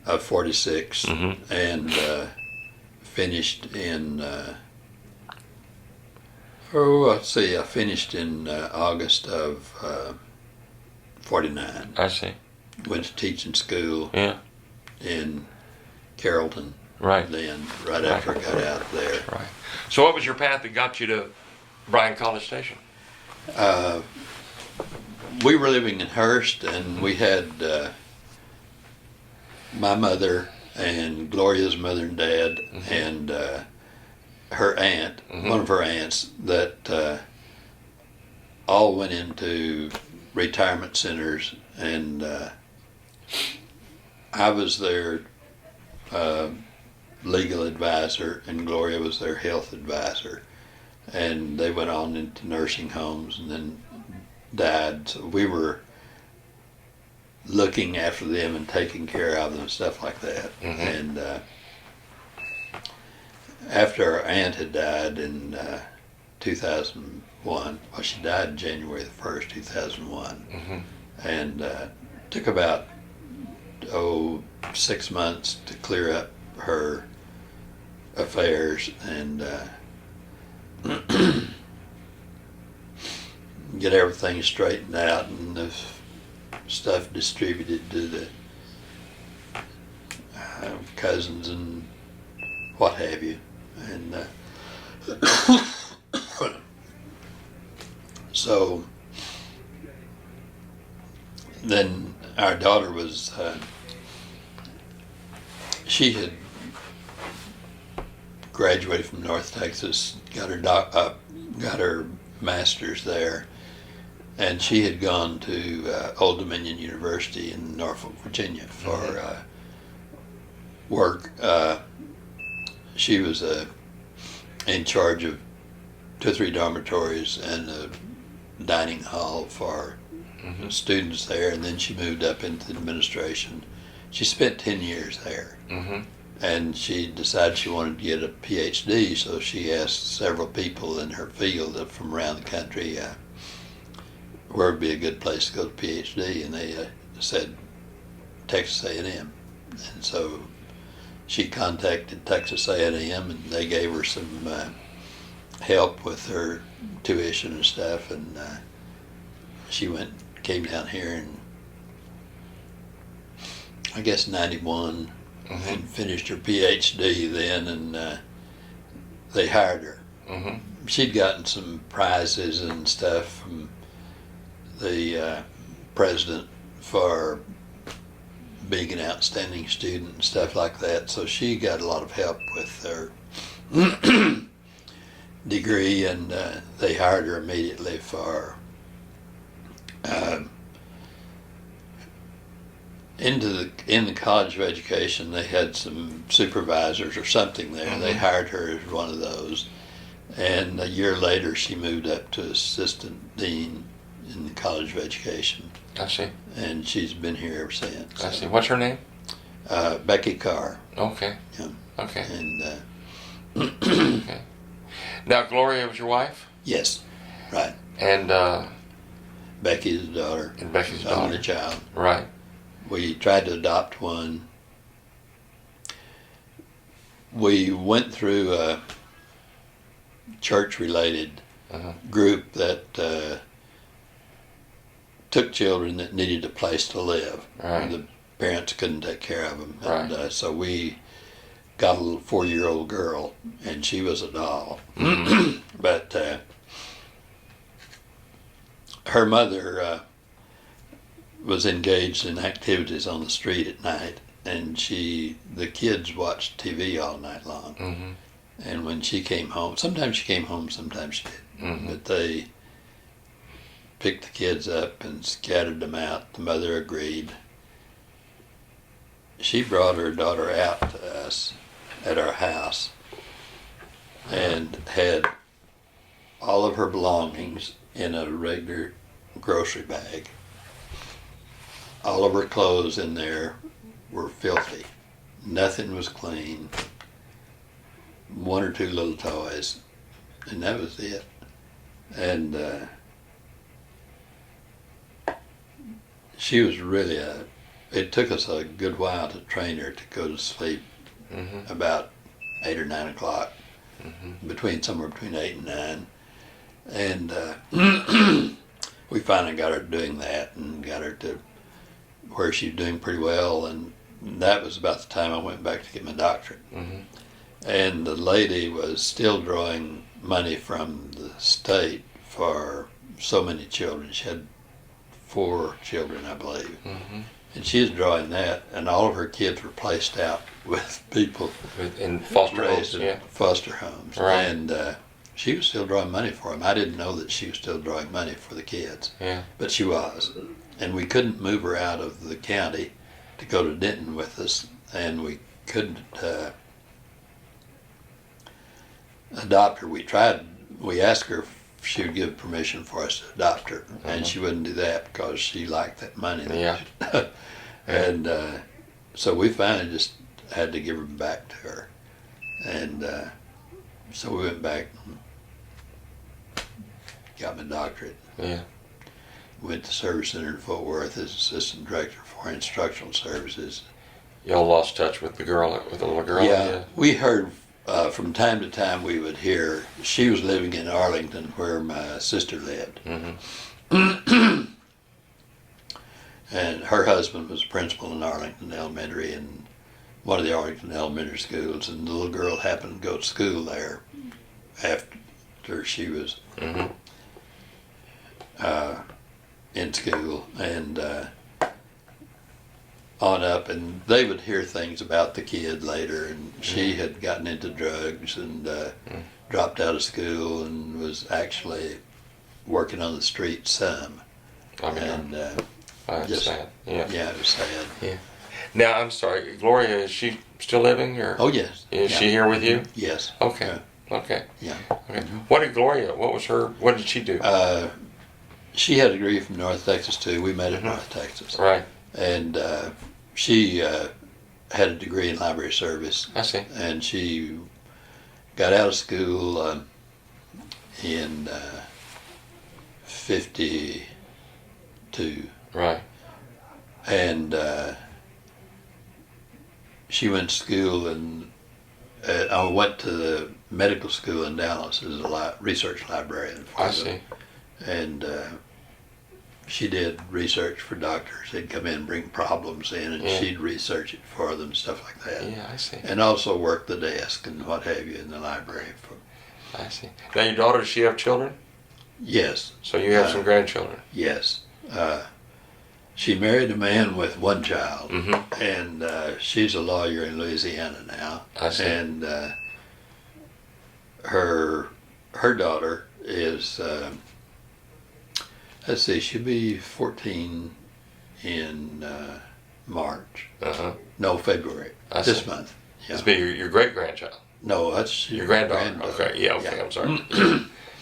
S1: of '46, and finished in. I finished in August of '49.
S2: I see.
S1: Went to teaching school in Carrollton.
S2: Right.
S1: Then, right after I got out of there.
S2: Right. So what was your path that got you to Bryan College Station?
S1: We were living in Hearst, and we had my mother and Gloria's mother and dad and her aunt, one of her aunts, that all went into retirement centers, and I was their legal advisor, and Gloria was their health advisor, and they went on into nursing homes and then died. So we were looking after them and taking care of them and stuff like that. And after our aunt had died in 2001, well, she died January the 1st, 2001, and took about 6 months to clear up her affairs and get everything straightened out and the stuff distributed to the cousins and what have you. And so then our daughter was, she had graduated from North Texas, got her master's there, and she had gone to Old Dominion University in Norfolk, Virginia for work. She was in charge of 2 or 3 dormitories and a dining hall for students there, and then she moved up into the administration. She spent 10 years there. And she decided she wanted to get a PhD, so she asked several people in her field from around the country where would be a good place to go to PhD, and they said Texas A&M. And so she contacted Texas A&M, and they gave her some help with her tuition and stuff, and she came down here in, I guess, 91. And finished her PhD then, and they hired her. She'd gotten some prizes and stuff from the president for being an outstanding student and stuff like that, so she got a lot of help with her degree, and they hired her immediately for in the College of Education. They had some supervisors or something there. They hired her as one of those, and a year later she moved up to assistant dean in the College of Education.
S2: I see.
S1: And she's been here ever since.
S2: I see. What's her name?
S1: Becky Carr.
S2: Okay.
S1: Yeah.
S2: Okay.
S1: And
S2: okay. Now Gloria was your wife?
S1: Yes, right.
S2: And
S1: Becky's daughter.
S2: And Becky's daughter.
S1: Only child.
S2: Right.
S1: We tried to adopt one. we went through a church-related group that took children that needed a place to live.
S2: Right.
S1: The parents couldn't take care of them.
S2: Right.
S1: And so we got a little 4-year-old girl, and she was a doll. But her mother was engaged in activities on the street at night, and the kids watched TV all night long.
S2: Mm-hmm.
S1: And when she came home, sometimes she came home, sometimes she didn't.
S2: Mm-hmm.
S1: But they picked the kids up and scattered them out. The mother agreed. She brought her daughter out to us at our house and had all of her belongings in a regular grocery bag. All of her clothes in there were filthy. Nothing was clean. 1 or 2 little toys, and that was it. And she was really it took us a good while to train her to go to sleep about 8 or 9 o'clock, somewhere between 8 and 9. And we finally got her doing that and got her to where she was doing pretty well. And that was about the time I went back to get my doctorate. And the lady was still drawing money from the state for so many children. She had 4 children, I believe. And she was drawing that, and all of her kids were placed out with people
S2: In foster homes,
S1: raised in
S2: yeah.
S1: foster homes.
S2: Right.
S1: And she was still drawing money for them. I didn't know that she was still drawing money for the kids,
S2: Yeah.
S1: but she was. And we couldn't move her out of the county to go to Denton with us, and we couldn't adopt her. We asked her if she would give permission for us to adopt her, and she wouldn't do that because she liked that money.
S2: Yeah.
S1: And so we finally just had to give her back to her. And so we went back and got my doctorate.
S2: Yeah.
S1: Went to Service Center in Fort Worth as Assistant Director for Instructional Services.
S2: Y'all lost touch with the little girl?
S1: Yeah, we heard from time to time we would hear she was living in Arlington where my sister lived. And her husband was principal in Arlington Elementary, and one of the Arlington Elementary schools, and the little girl happened to go to school there after she was in school, and on up, and they would hear things about the kid later, and she had gotten into drugs and dropped out of school and was actually working on the street some. And
S2: That's
S1: just
S2: sad. Yeah.
S1: Yeah, it was sad.
S2: Yeah. Now, I'm sorry, Gloria, is she still living? Or
S1: Oh yes.
S2: is
S1: Yeah.
S2: she here with you?
S1: Yes.
S2: Okay. Okay.
S1: Yeah.
S2: Okay. What did she do?
S1: She had a degree from North Texas too. We met at North Texas.
S2: Right.
S1: And she had a degree in library service.
S2: I see.
S1: And she got out of school in 52.
S2: Right.
S1: And she went to school, and I went to the medical school in Dallas as a research librarian.
S2: I see.
S1: And she did research for doctors. They'd come in and bring problems in, and she'd research it for them, stuff like that.
S2: Yeah, I see.
S1: And also work the desk and what have you in the library.
S2: I see. Now, your daughter, does she have children?
S1: Yes.
S2: So you have some grandchildren?
S1: Yes. She married a man with 1 child, and she's a lawyer in Louisiana now.
S2: I see.
S1: And her daughter is, let's see, she'll be 14 in March. No, February. This month. Yeah.
S2: This be your great grandchild.
S1: No, that's
S2: Your granddaughter. Okay. Yeah. Okay. I'm sorry.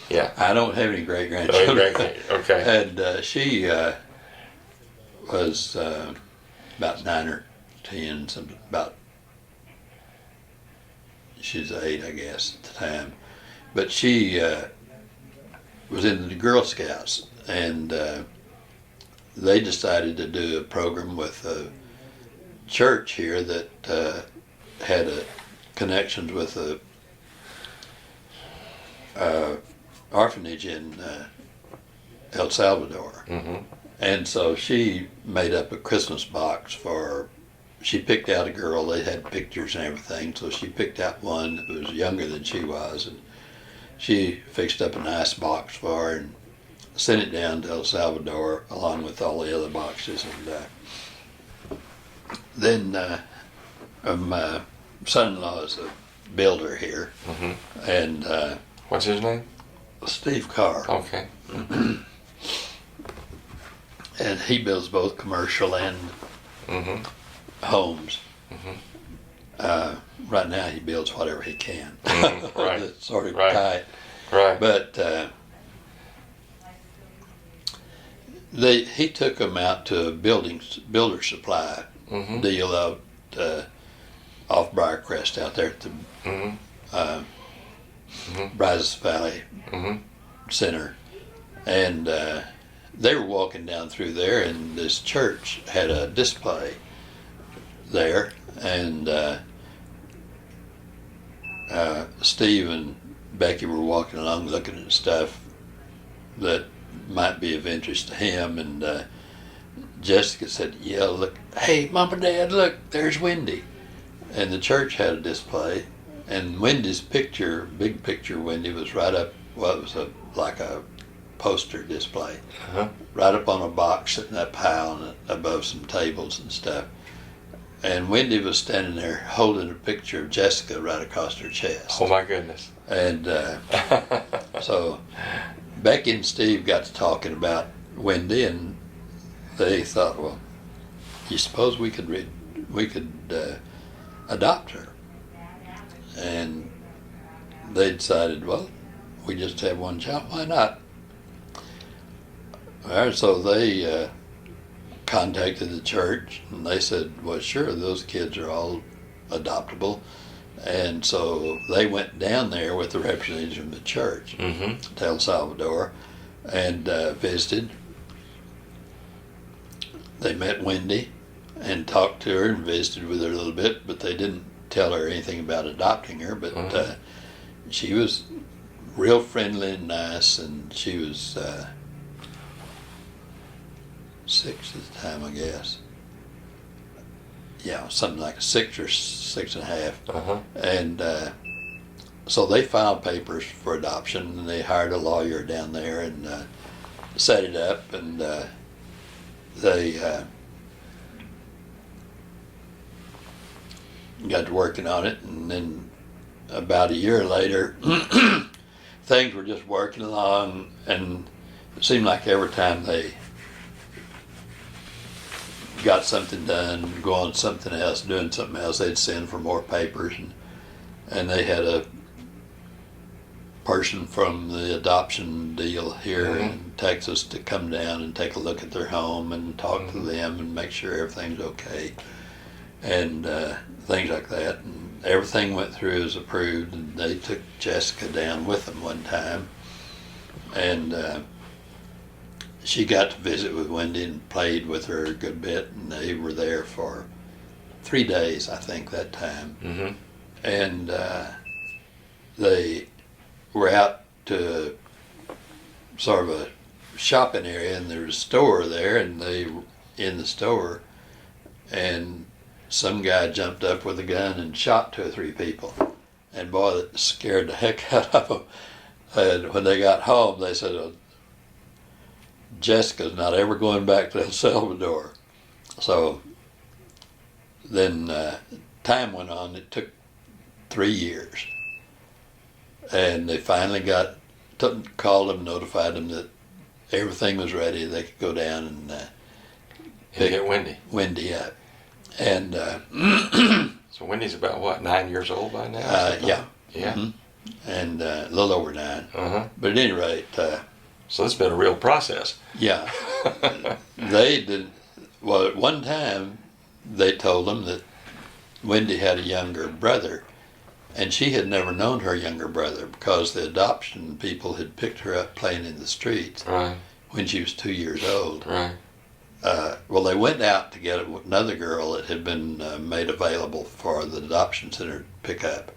S2: Yeah.
S1: I don't have any great grandchildren.
S2: Okay.
S1: And she was about 9 or 10, something about. She's 8, I guess, at the time. But she was in the Girl Scouts, and they decided to do a program with a church here that had a connections with a orphanage in El Salvador.
S2: Mm-hmm.
S1: And so she made up a Christmas box for, she picked out a girl, they had pictures and everything, so she picked out one that was younger than she was, and she fixed up a nice box for her and sent it down to El Salvador along with all the other boxes. And then my son-in-law is a builder here,
S2: Mm-hmm.
S1: and
S2: What's his name?
S1: Steve Carr.
S2: Okay.
S1: And he builds both commercial and
S2: Mm-hmm.
S1: homes.
S2: Mm-hmm.
S1: Right now he builds whatever he can.
S2: Mhm, right.
S1: It's sort of
S2: Right.
S1: tight.
S2: Right.
S1: But he took them out to a builder supply
S2: Mm-hmm.
S1: deal out off Briarcrest out there at the
S2: Mm-hmm.
S1: Brazos Valley
S2: Mm-hmm.
S1: Center. And they were walking down through there, and this church had a display there, and Steve and Becky were walking along looking at stuff that might be of interest to him, and Jessica said, yeah, look, hey, Mom and Dad, look, there's Wendy. And the church had a display, and Wendy's picture, big picture Wendy, was right up, well, it was like a poster display,
S2: Uh-huh.
S1: right up on a box sitting up high on it, above some tables and stuff. And Wendy was standing there holding a picture of Jessica right across her chest.
S2: Oh my goodness.
S1: And so Becky and Steve got to talking about Wendy, and they thought, well, you suppose we could adopt her? And they decided, well, we just have one child, why not? All right, so they contacted the church, and they said, well, sure, those kids are all adoptable. And so they went down there with the representative of the church
S2: Mm-hmm.
S1: to El Salvador and visited. They met Wendy and talked to her and visited with her a little bit, but they didn't tell her anything about adopting her. But
S2: Mhm.
S1: she was real friendly and nice, and she was 6 at the time, I guess. Yeah, something like 6 or 6.5.
S2: Uh-huh.
S1: And so they filed papers for adoption, and they hired a lawyer down there and set it up, and they got to working on it, and then about a year later, things were just working along, and it seemed like every time they got something done, go on something else, doing something else, they'd send for more papers, and they had a person from the adoption deal here
S2: Mhm.
S1: in Texas to come down and take a look at their home and talk to
S2: Mhm.
S1: them and make sure everything's okay, and things like that. And everything went through as approved, and they took Jessica down with them one time, and she got to visit with Wendy and played with her a good bit, and they were there for 3 days, I think, that time.
S2: Mm-hmm.
S1: And they were out to sort of a shopping area, and there was a store there, and they were in the store, and some guy jumped up with a gun and shot 2 or 3 people. And boy, that scared the heck out of them. And when they got home, they said, oh, Jessica's not ever going back to El Salvador. So then time went on. It took 3 years. And they finally called them, notified them that everything was ready. They could go down and
S2: Get
S1: Wendy up. And
S2: So Wendy's about what, 9 years old by now?
S1: yeah.
S2: Yeah.
S1: Mhm. And a little over 9.
S2: Uh-huh.
S1: But at any rate,
S2: So it's been a real process.
S1: yeah, they did. Well, at one time, they told them that Wendy had a younger brother, and she had never known her younger brother because the adoption people had picked her up playing in the streets
S2: Right.
S1: when she was 2 years old.
S2: Right.
S1: well, they went out to get another girl that had been made available for the adoption center to pick up.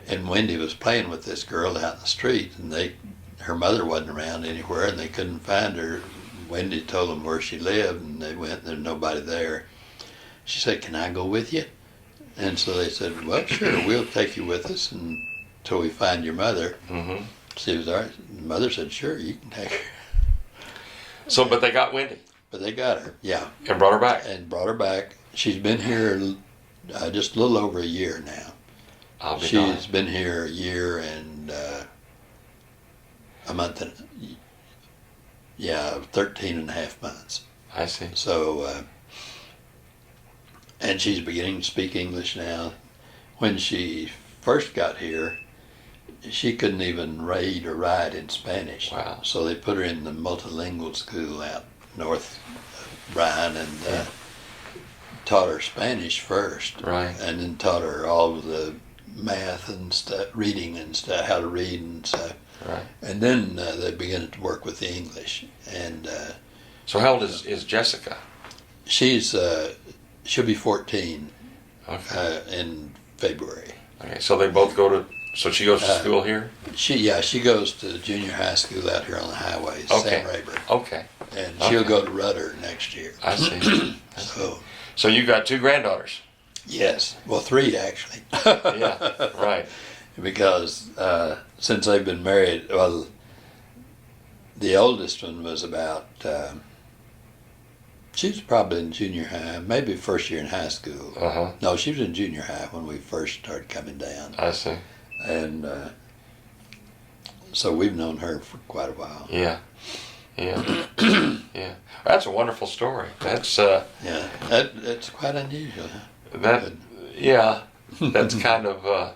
S1: And Wendy was playing with this girl out in the street, and her mother wasn't around anywhere, and they couldn't find her. Wendy told them where she lived, and they went, there's nobody there. She said, "Can I go with you?" And so they said, "Well, sure, we'll take you with us until we find your mother." She was all right. The mother said, "Sure, you can take her."
S2: So, but they got Wendy.
S1: But they got her, yeah.
S2: And brought her back.
S1: And brought her back. She's been here just a little over a year now. She's been here a year and a month and, 13 and a half months.
S2: I see.
S1: So, and she's beginning to speak English now. When she first got here, she couldn't even read or write in Spanish.
S2: Wow.
S1: So they put her in the multilingual school out north of Bryan and taught her Spanish first.
S2: Right.
S1: And then taught her all of the math and stuff, reading and stuff, how to read and stuff.
S2: Right.
S1: And then they began to work with the English. And
S2: so how old is Jessica?
S1: She'll be 14 in February.
S2: Okay, so they both go to. So she goes to school here.
S1: She goes to junior high school out here on the highway, Sam Rayburn.
S2: Okay.
S1: And she'll go to Rudder next year.
S2: I see. So you got 2 granddaughters.
S1: Yes, well, 3 actually.
S2: Yeah, right.
S1: Because since they've been married, well, the oldest one was about. She was probably in junior high, maybe first year in high school. No, she was in junior high when we first started coming down.
S2: I see.
S1: And so we've known her for quite a while.
S2: Yeah. Yeah. That's a wonderful story. That's
S1: that's quite unusual.
S2: That's kind of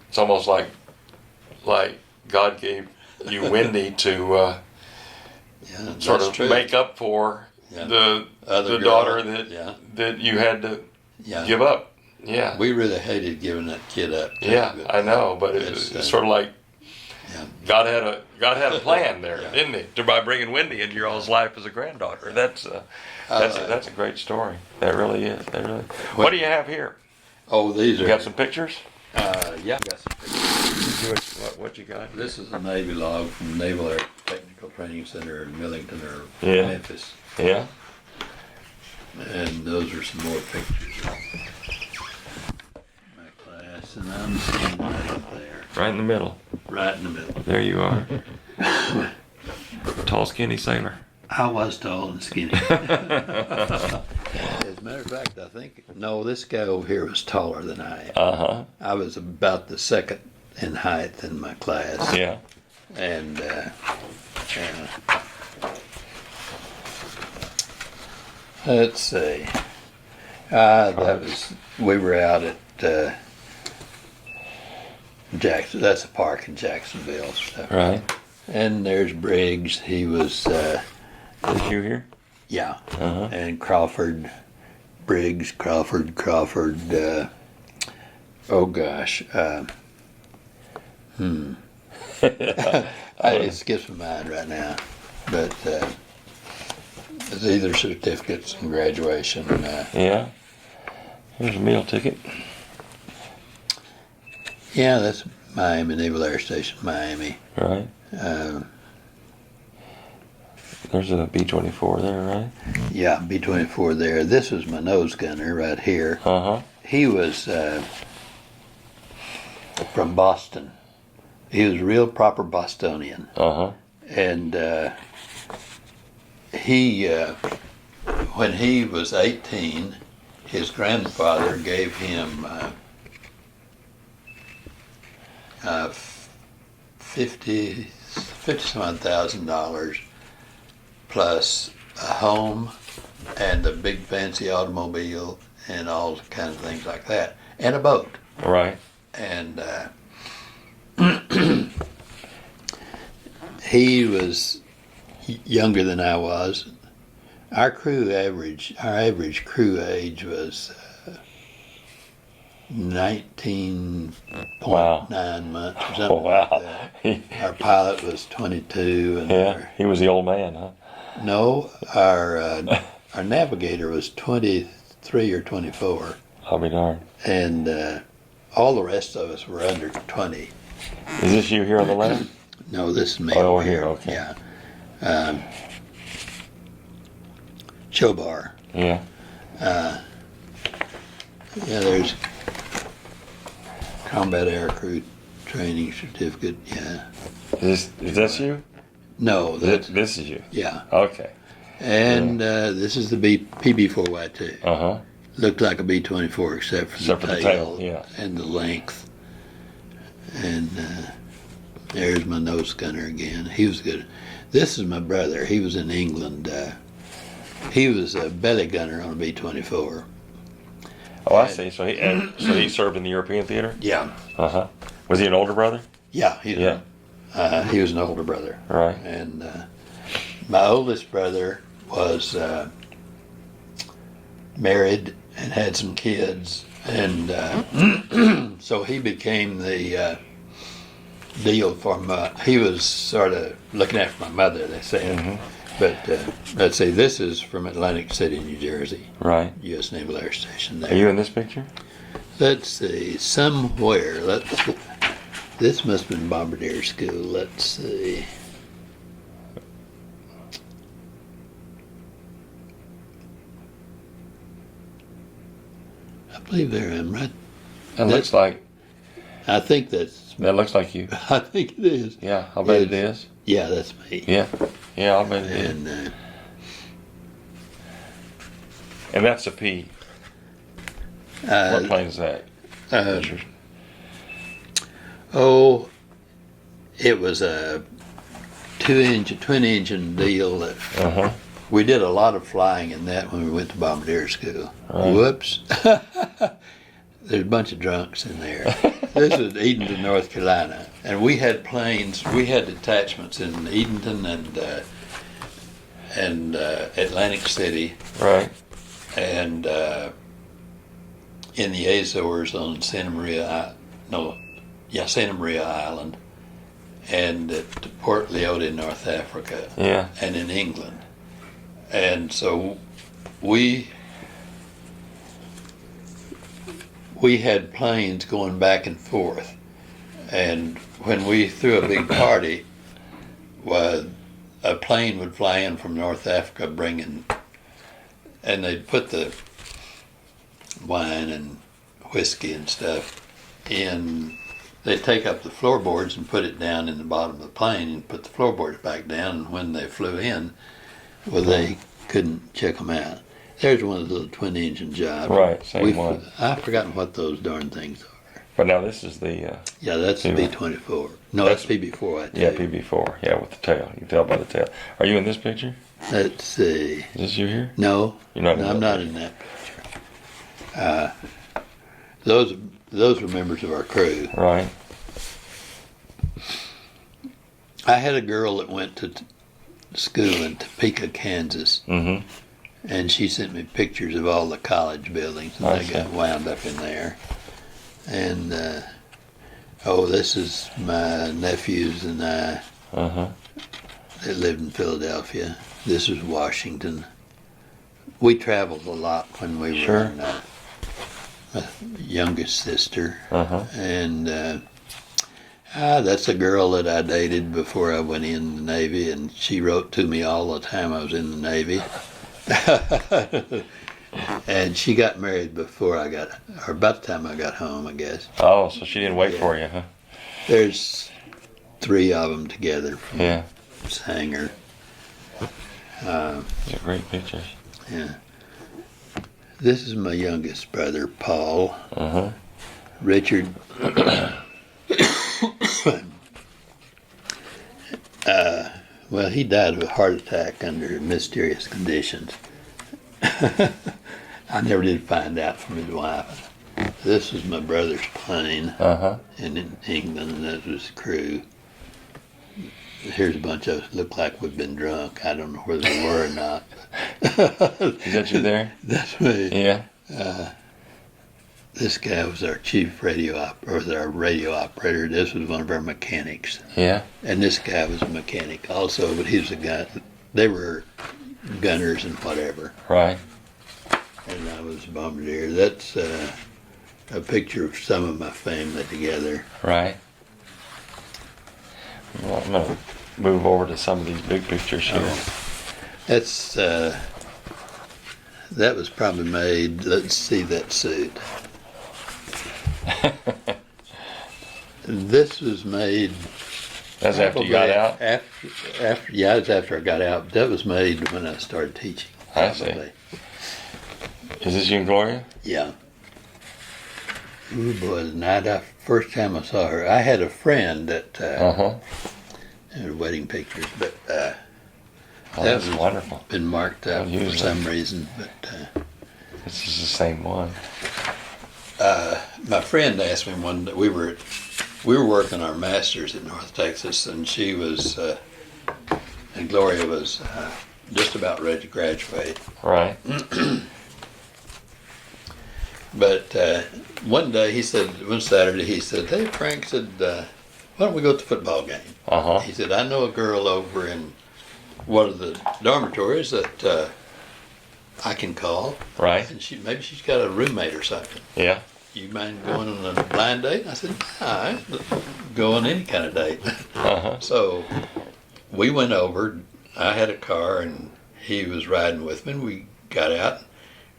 S2: it's almost like God gave you Wendy to sort of make up for the daughter that you had to give up. Yeah.
S1: We really hated giving that kid up.
S2: Yeah, I know, but it's sort of like God had a plan there, didn't he? By bringing Wendy into your all's life as a granddaughter. That's a great story. That really is. What do you have here?
S1: Oh, these are.
S2: You got some pictures?
S1: Yeah, I got some pictures.
S2: What you got?
S1: This is a Navy log from Naval Air Technical Training Center in Millington or Memphis.
S2: Yeah.
S1: And those are some more pictures. My class, and I'm sitting right up there.
S2: Right in the middle.
S1: Right in the middle.
S2: There you are. Tall, skinny sailor.
S1: I was tall and skinny. As a matter of fact, I think, no, this guy over here was taller than I am. I was about the second in height in my class.
S2: Yeah.
S1: And let's see. We were out at Jackson. That's a park in Jacksonville. So.
S2: Right.
S1: And there's Briggs. He was.
S2: Is you here?
S1: Yeah. And Crawford, Briggs, Crawford. Oh gosh. It skips my mind right now, but it's either certificates and graduation.
S2: Yeah. Here's a meal ticket.
S1: Yeah, that's Miami Naval Air Station, Miami.
S2: Right. There's a B-24 there, right?
S1: Yeah, B-24 there. This was my nose gunner right here. He was from Boston. He was a real proper Bostonian. And when he was 18, his grandfather gave him $50,000 plus a home and a big fancy automobile and all kinds of things like that, and a boat.
S2: Right.
S1: And he was younger than I was. Our average crew age was 19.9 months or something like that. Our pilot was 22. And
S2: he was the old man, huh?
S1: No, our navigator was 23 or 24,
S2: I'll be darned.
S1: and all the rest of us were under 20.
S2: Is this you here on the left?
S1: No, this is me.
S2: Oh,
S1: over
S2: we're here, okay.
S1: Yeah. Chobar.
S2: Yeah.
S1: Yeah, there's Combat Aircrew Training Certificate. Yeah.
S2: Is this you?
S1: No, that's
S2: This is you.
S1: yeah.
S2: Okay.
S1: And this is the PB4Y2.
S2: Uh huh.
S1: Looked like a B-24 except for the tail,
S2: yeah.
S1: and the length. And there's my nose gunner again. He was good. This is my brother. He was in England. He was a belly gunner on a B-24.
S2: Oh, I see. So he served in the European theater.
S1: Yeah.
S2: Uh huh. Was he an older brother?
S1: Yeah.
S2: Yeah.
S1: He was an older brother.
S2: Right.
S1: And my oldest brother was married and had some kids, and so he became the deal for he was sort of looking after my mother, they said.
S2: Mm-hmm.
S1: But let's see, this is from Atlantic City, New Jersey.
S2: Right.
S1: U.S. Naval Air Station there.
S2: Are you in this picture?
S1: Let's see, somewhere. This must have been Bombardier School. Let's see. I believe there I am, right?
S2: That looks like.
S1: I think that's.
S2: That looks like you.
S1: I think it is.
S2: Yeah, I'll bet it is.
S1: Yeah, that's me.
S2: Yeah. Yeah, I'll bet it is.
S1: And
S2: And that's a P. What plane is that?
S1: Oh, it was a twin engine deal that
S2: Uh huh.
S1: we did a lot of flying in that when we went to Bombardier School.
S2: Right.
S1: Whoops. There's a bunch of drunks in there. This is Edenton, North Carolina. And we had planes, we had detachments in Edenton and Atlantic City.
S2: Right.
S1: And in the Azores on Santa Maria Island, and at Port Leota in North Africa,
S2: Yeah.
S1: and in England. And so we had planes going back and forth, and when we threw a big party, a plane would fly in from North Africa and they'd put the wine and whiskey and stuff in. They'd take up the floorboards and put it down in the bottom of the plane and put the floorboards back down, and when they flew in, well, they couldn't check them out. There's one of the little twin engine jobs.
S2: Right, same one.
S1: I've forgotten what those darn things are.
S2: But now this is the.
S1: Yeah, that's the B-24. No, that's PB-4.
S2: Yeah, PB-4. Yeah, with the tail. You can tell by the tail. Are you in this picture?
S1: Let's see.
S2: Is this you here?
S1: No,
S2: You're not.
S1: I'm not in that picture. Those were members of our crew.
S2: Right.
S1: I had a girl that went to school in Topeka, Kansas,
S2: Mm-hmm.
S1: and she sent me pictures of all the college buildings, and
S2: I
S1: they
S2: see.
S1: got wound up in there. And this is my nephews and I.
S2: Uh huh.
S1: They lived in Philadelphia. This is Washington. We traveled a lot when we were
S2: Sure.
S1: in my youngest sister.
S2: Uh huh.
S1: And that's a girl that I dated before I went in the Navy, and she wrote to me all the time I was in the Navy. And she got married before I got, or about the time I got home, I guess.
S2: Oh, so she didn't wait
S1: Yeah.
S2: for you, huh?
S1: There's 3 of them together from
S2: Yeah.
S1: Sanger.
S2: They're great pictures.
S1: Yeah. This is my youngest brother, Paul.
S2: Uh huh.
S1: Richard. Well, he died of a heart attack under mysterious conditions. I never did find out from his wife. This was my brother's plane,
S2: Uh huh.
S1: and in England, and that was his crew. Here's a bunch of us look like we've been drunk. I don't know whether we were or not.
S2: Is that you there?
S1: That's me.
S2: Yeah.
S1: This guy was our chief radio operator. This was one of our mechanics.
S2: Yeah.
S1: And this guy was a mechanic also, but he was the guy they were gunners and whatever.
S2: Right.
S1: And I was a bombardier. That's a picture of some of my family together.
S2: Right. Well, I'm gonna move over to some of these big pictures here.
S1: That's that was probably made. Let's see that suit. This was made.
S2: That's after you got out?
S1: Yeah, it's after I got out. That was made when I started teaching.
S2: I see. Is this you and Gloria?
S1: Yeah. Ooh, boy, the night first time I saw her, I had a friend that had wedding pictures, but that
S2: that's
S1: was
S2: wonderful.
S1: Been marked up for some reason. But
S2: this is the same one.
S1: my friend asked me one that we were working our masters in North Texas, and she was and Gloria was just about ready to graduate.
S2: Right.
S1: But one day one Saturday he said, "Hey Frank," said, "why don't we go to the football game?" He said, "I know a girl over in one of the dormitories that I can call.
S2: Right.
S1: And maybe she's got a roommate or something.
S2: Yeah.
S1: You mind going on a blind date?" I said, "I go on any kind of date." So we went over. I had a car and he was riding with me, and we got out,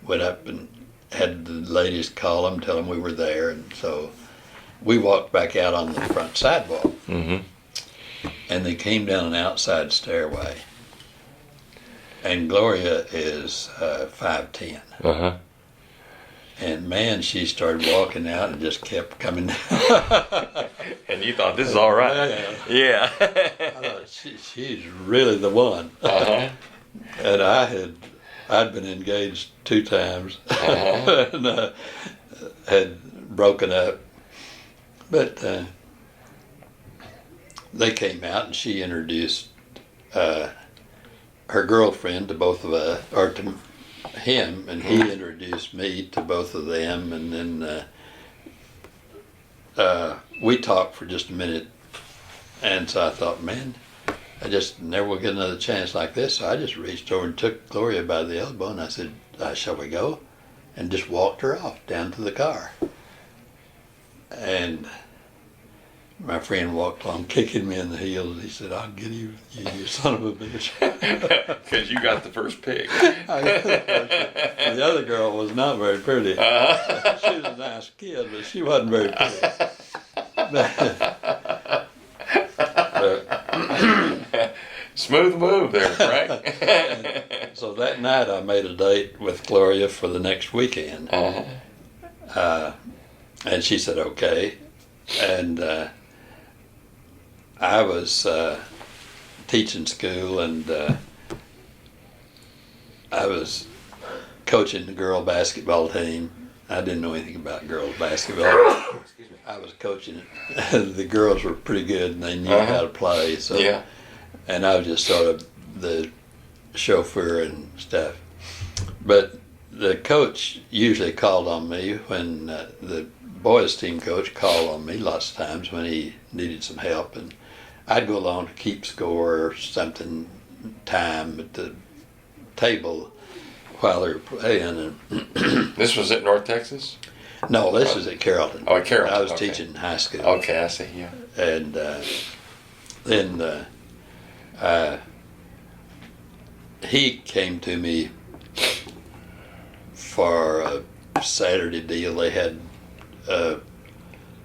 S1: went up and had the ladies call them, tell them we were there, and so we walked back out on the front sidewalk. And they came down an outside stairway, and Gloria is 5'10". And man, she started walking out and just kept coming down.
S2: And you thought, this is all right. Yeah.
S1: I thought, she's really the one. And I'd been engaged 2 times and had broken up. But they came out and she introduced her girlfriend to both of us, or to him, and he introduced me to both of them, and then we talked for just a minute, and so I thought, man, I just never will get another chance like this. So I just reached over and took Gloria by the elbow, and I said, "Shall we go?" And just walked her off down to the car. And my friend walked along, kicking me in the heels. He said, "I'll get you, you son of a bitch."
S2: Because you got the first pick.
S1: The other girl was not very pretty. She was a nice kid, but she wasn't very pretty.
S2: Smooth move there, Frank.
S1: So that night I made a date with Gloria for the next weekend. And she said, okay. And I was teaching school, and I was coaching the girl basketball team. I didn't know anything about girls basketball. I was coaching it. The girls were pretty good, and they knew how to play. So, and I was just sort of the chauffeur and stuff. But the coach usually called on me when the boys team coach called on me lots of times when he needed some help, and I'd go along to keep score or something, time at the table while they were playing. And
S2: this was at North Texas?
S1: No, this was at Carrollton.
S2: Oh, at Carrollton.
S1: I was teaching high school.
S2: Okay, I see. Yeah.
S1: And then he came to me for a Saturday deal. They had a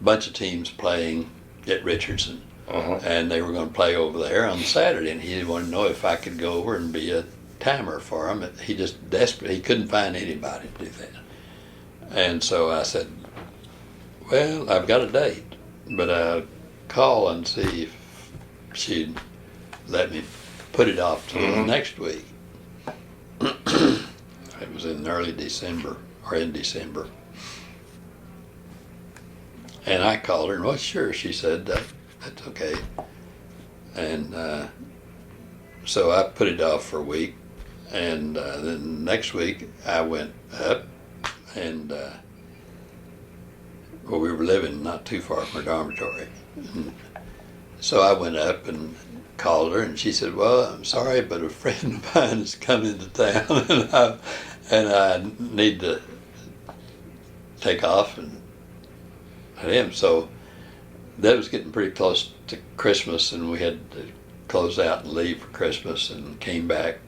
S1: bunch of teams playing at Richardson, and they were going to play over there on Saturday, and he wanted to know if I could go over and be a timer for him. He just desperate. He couldn't find anybody to do that. And so I said, well, I've got a date, but I'll call and see if she'd let me put it off till next week. It was in early December, or in December. And I called her, and well, sure, she said, that's okay. And so I put it off for a week, and then next week I went up, and well, we were living not too far from our dormitory. And so I went up and called her, and she said, "Well, I'm sorry, but a friend of mine has come into town, and I need to take off and him." So that was getting pretty close to Christmas, and we had to close out and leave for Christmas, and came back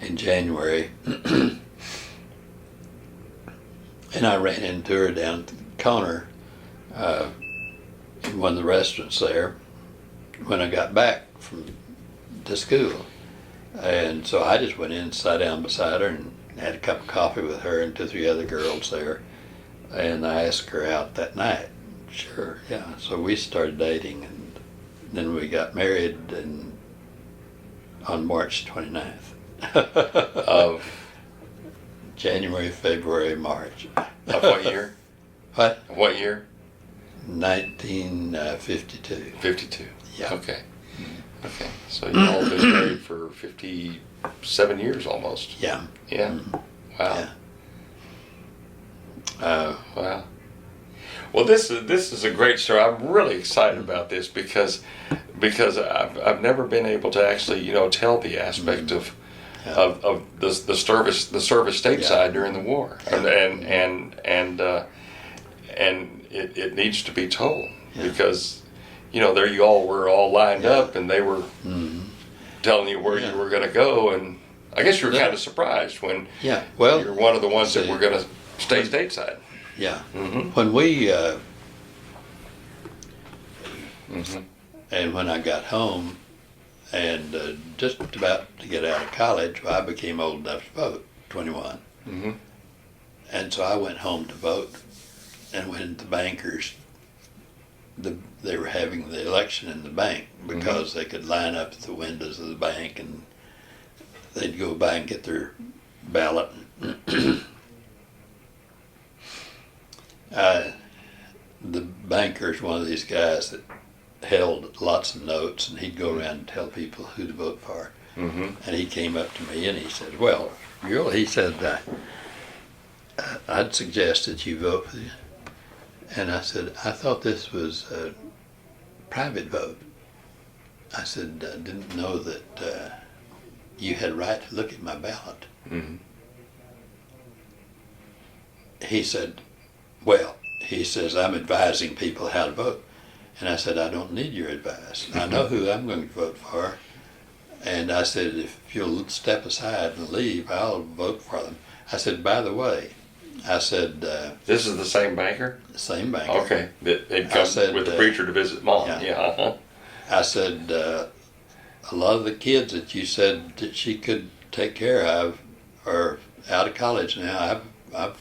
S1: in January. And I ran into her down at the counter in one of the restaurants there when I got back to school. And so I just went in and sat down beside her and had a cup of coffee with her and 2 or 3 other girls there. And I asked her out that night. Sure, yeah. So we started dating, and then we got married on March 29th.
S2: Of
S1: January, February, March.
S2: of what year?
S1: What?
S2: Of what year?
S1: 1952.
S2: 52.
S1: Yeah.
S2: Okay. Okay. So you've all been married for 57 years almost.
S1: Yeah.
S2: Yeah. Wow.
S1: Yeah.
S2: Wow. Well, this is a great story. I'm really excited about this because I've never been able to actually tell the aspect of the service stateside during the war, and it needs to be told because there you all were all lined up, and they were telling you where you were going to go, and I guess you were kind of surprised when
S1: well,
S2: you're one of the ones that were going to stay stateside.
S1: Yeah. When we and when I got home and just about to get out of college, I became old enough to vote, 21. And so I went home to vote, and when the bankers, they were having the election in the bank because they could line up at the windows of the bank, and they'd go by and get their ballot. The banker's one of these guys that held lots of notes, and he'd go around and tell people who to vote for. And he came up to me and he said, "Well, he said, I'd suggest that you vote for the..." And I said, "I thought this was a private vote." I said, "I didn't know that you had a right to look at my ballot." He said, "Well," he says, "I'm advising people how to vote." And I said, "I don't need your advice. I know who I'm going to vote for." And I said, "If you'll step aside and leave, I'll vote for them." I said, "By the way," I said,
S2: "This is the same banker?"
S1: The same banker.
S2: Okay. They'd come with the preacher to visit Mom. Yeah.
S1: I said, "A lot of the kids that you said that she could take care of are out of college now. I'm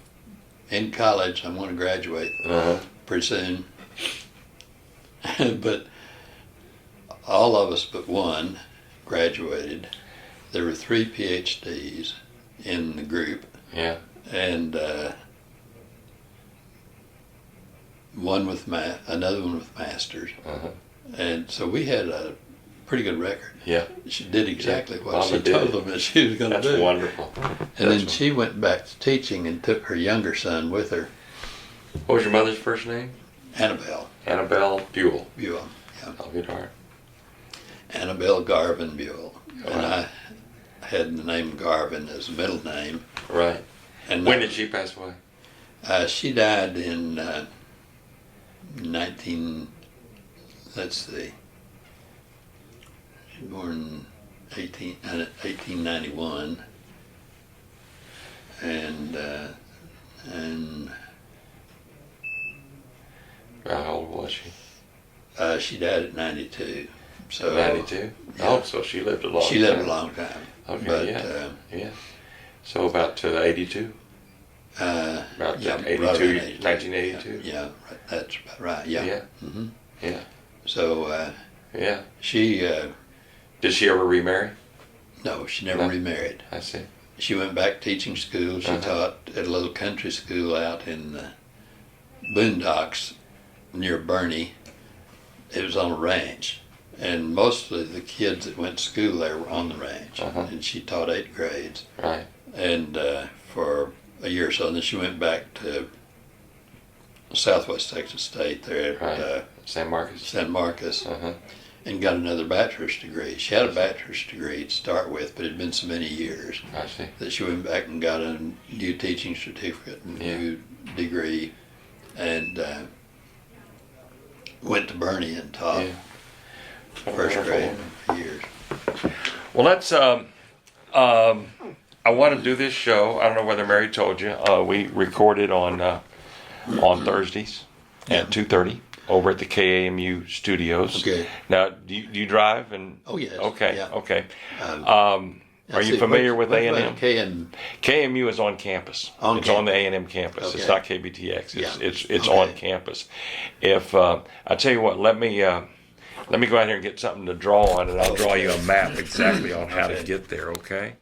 S1: in college. I'm going to graduate pretty soon." But all of us but one graduated. There were 3 PhDs in the group.
S2: Yeah.
S1: And another one with masters. And so we had a pretty good record.
S2: Yeah.
S1: She did exactly what
S2: Mama
S1: she told them that she was going to do.
S2: That's wonderful.
S1: And then she went back to teaching and took her younger son with her.
S2: What was your mother's first name?
S1: Annabelle.
S2: Annabelle Buell.
S1: Buell, yeah.
S2: Oh, good heart.
S1: Annabelle Garvin Buell. And I had the name Garvin as a middle name.
S2: Right. And when did she pass away?
S1: She died in let's see. She was born 1891. And
S2: how old was she?
S1: She died at 92. So
S2: 92?
S1: Yeah.
S2: Oh, so she lived a long time.
S1: She lived a long time.
S2: Okay,
S1: But,
S2: yeah. So about 82? About 82, 1982?
S1: Yeah, right, that's about right, yeah.
S2: Yeah. Yeah.
S1: So
S2: Yeah.
S1: she,
S2: Did she ever remarry?
S1: no, she never remarried.
S2: I see.
S1: She went back teaching school. She taught at a little country school out in the boondocks near Bernie. It was on a ranch. And mostly the kids that went to school there were on the ranch. And she taught 8 grades.
S2: Right.
S1: And for a year or so, and then she went back to Southwest Texas State there at
S2: San Marcos.
S1: San Marcos. and got another bachelor's degree. She had a bachelor's degree to start with, but it had been so many years
S2: I see.
S1: that she went back and got a new teaching certificate, and new degree, and went to Bernie and taught first grade for years.
S2: Well, let's. I want to do this show. I don't know whether Mary told you. We recorded on Thursdays at 2:30 over at the KAMU studios.
S1: Okay.
S2: Now, do you drive? And
S1: Oh, yes.
S2: Okay.
S1: Yeah.
S2: Okay.
S1: Are
S2: you familiar with A&M?
S1: KM?
S2: KMU is on campus. It's on the A&M campus.
S1: Okay.
S2: It's not KBTX. It's
S1: Okay.
S2: on campus. If I tell you what, let me go out here and get something to draw on, and I'll draw you a map exactly on how to get there. Okay.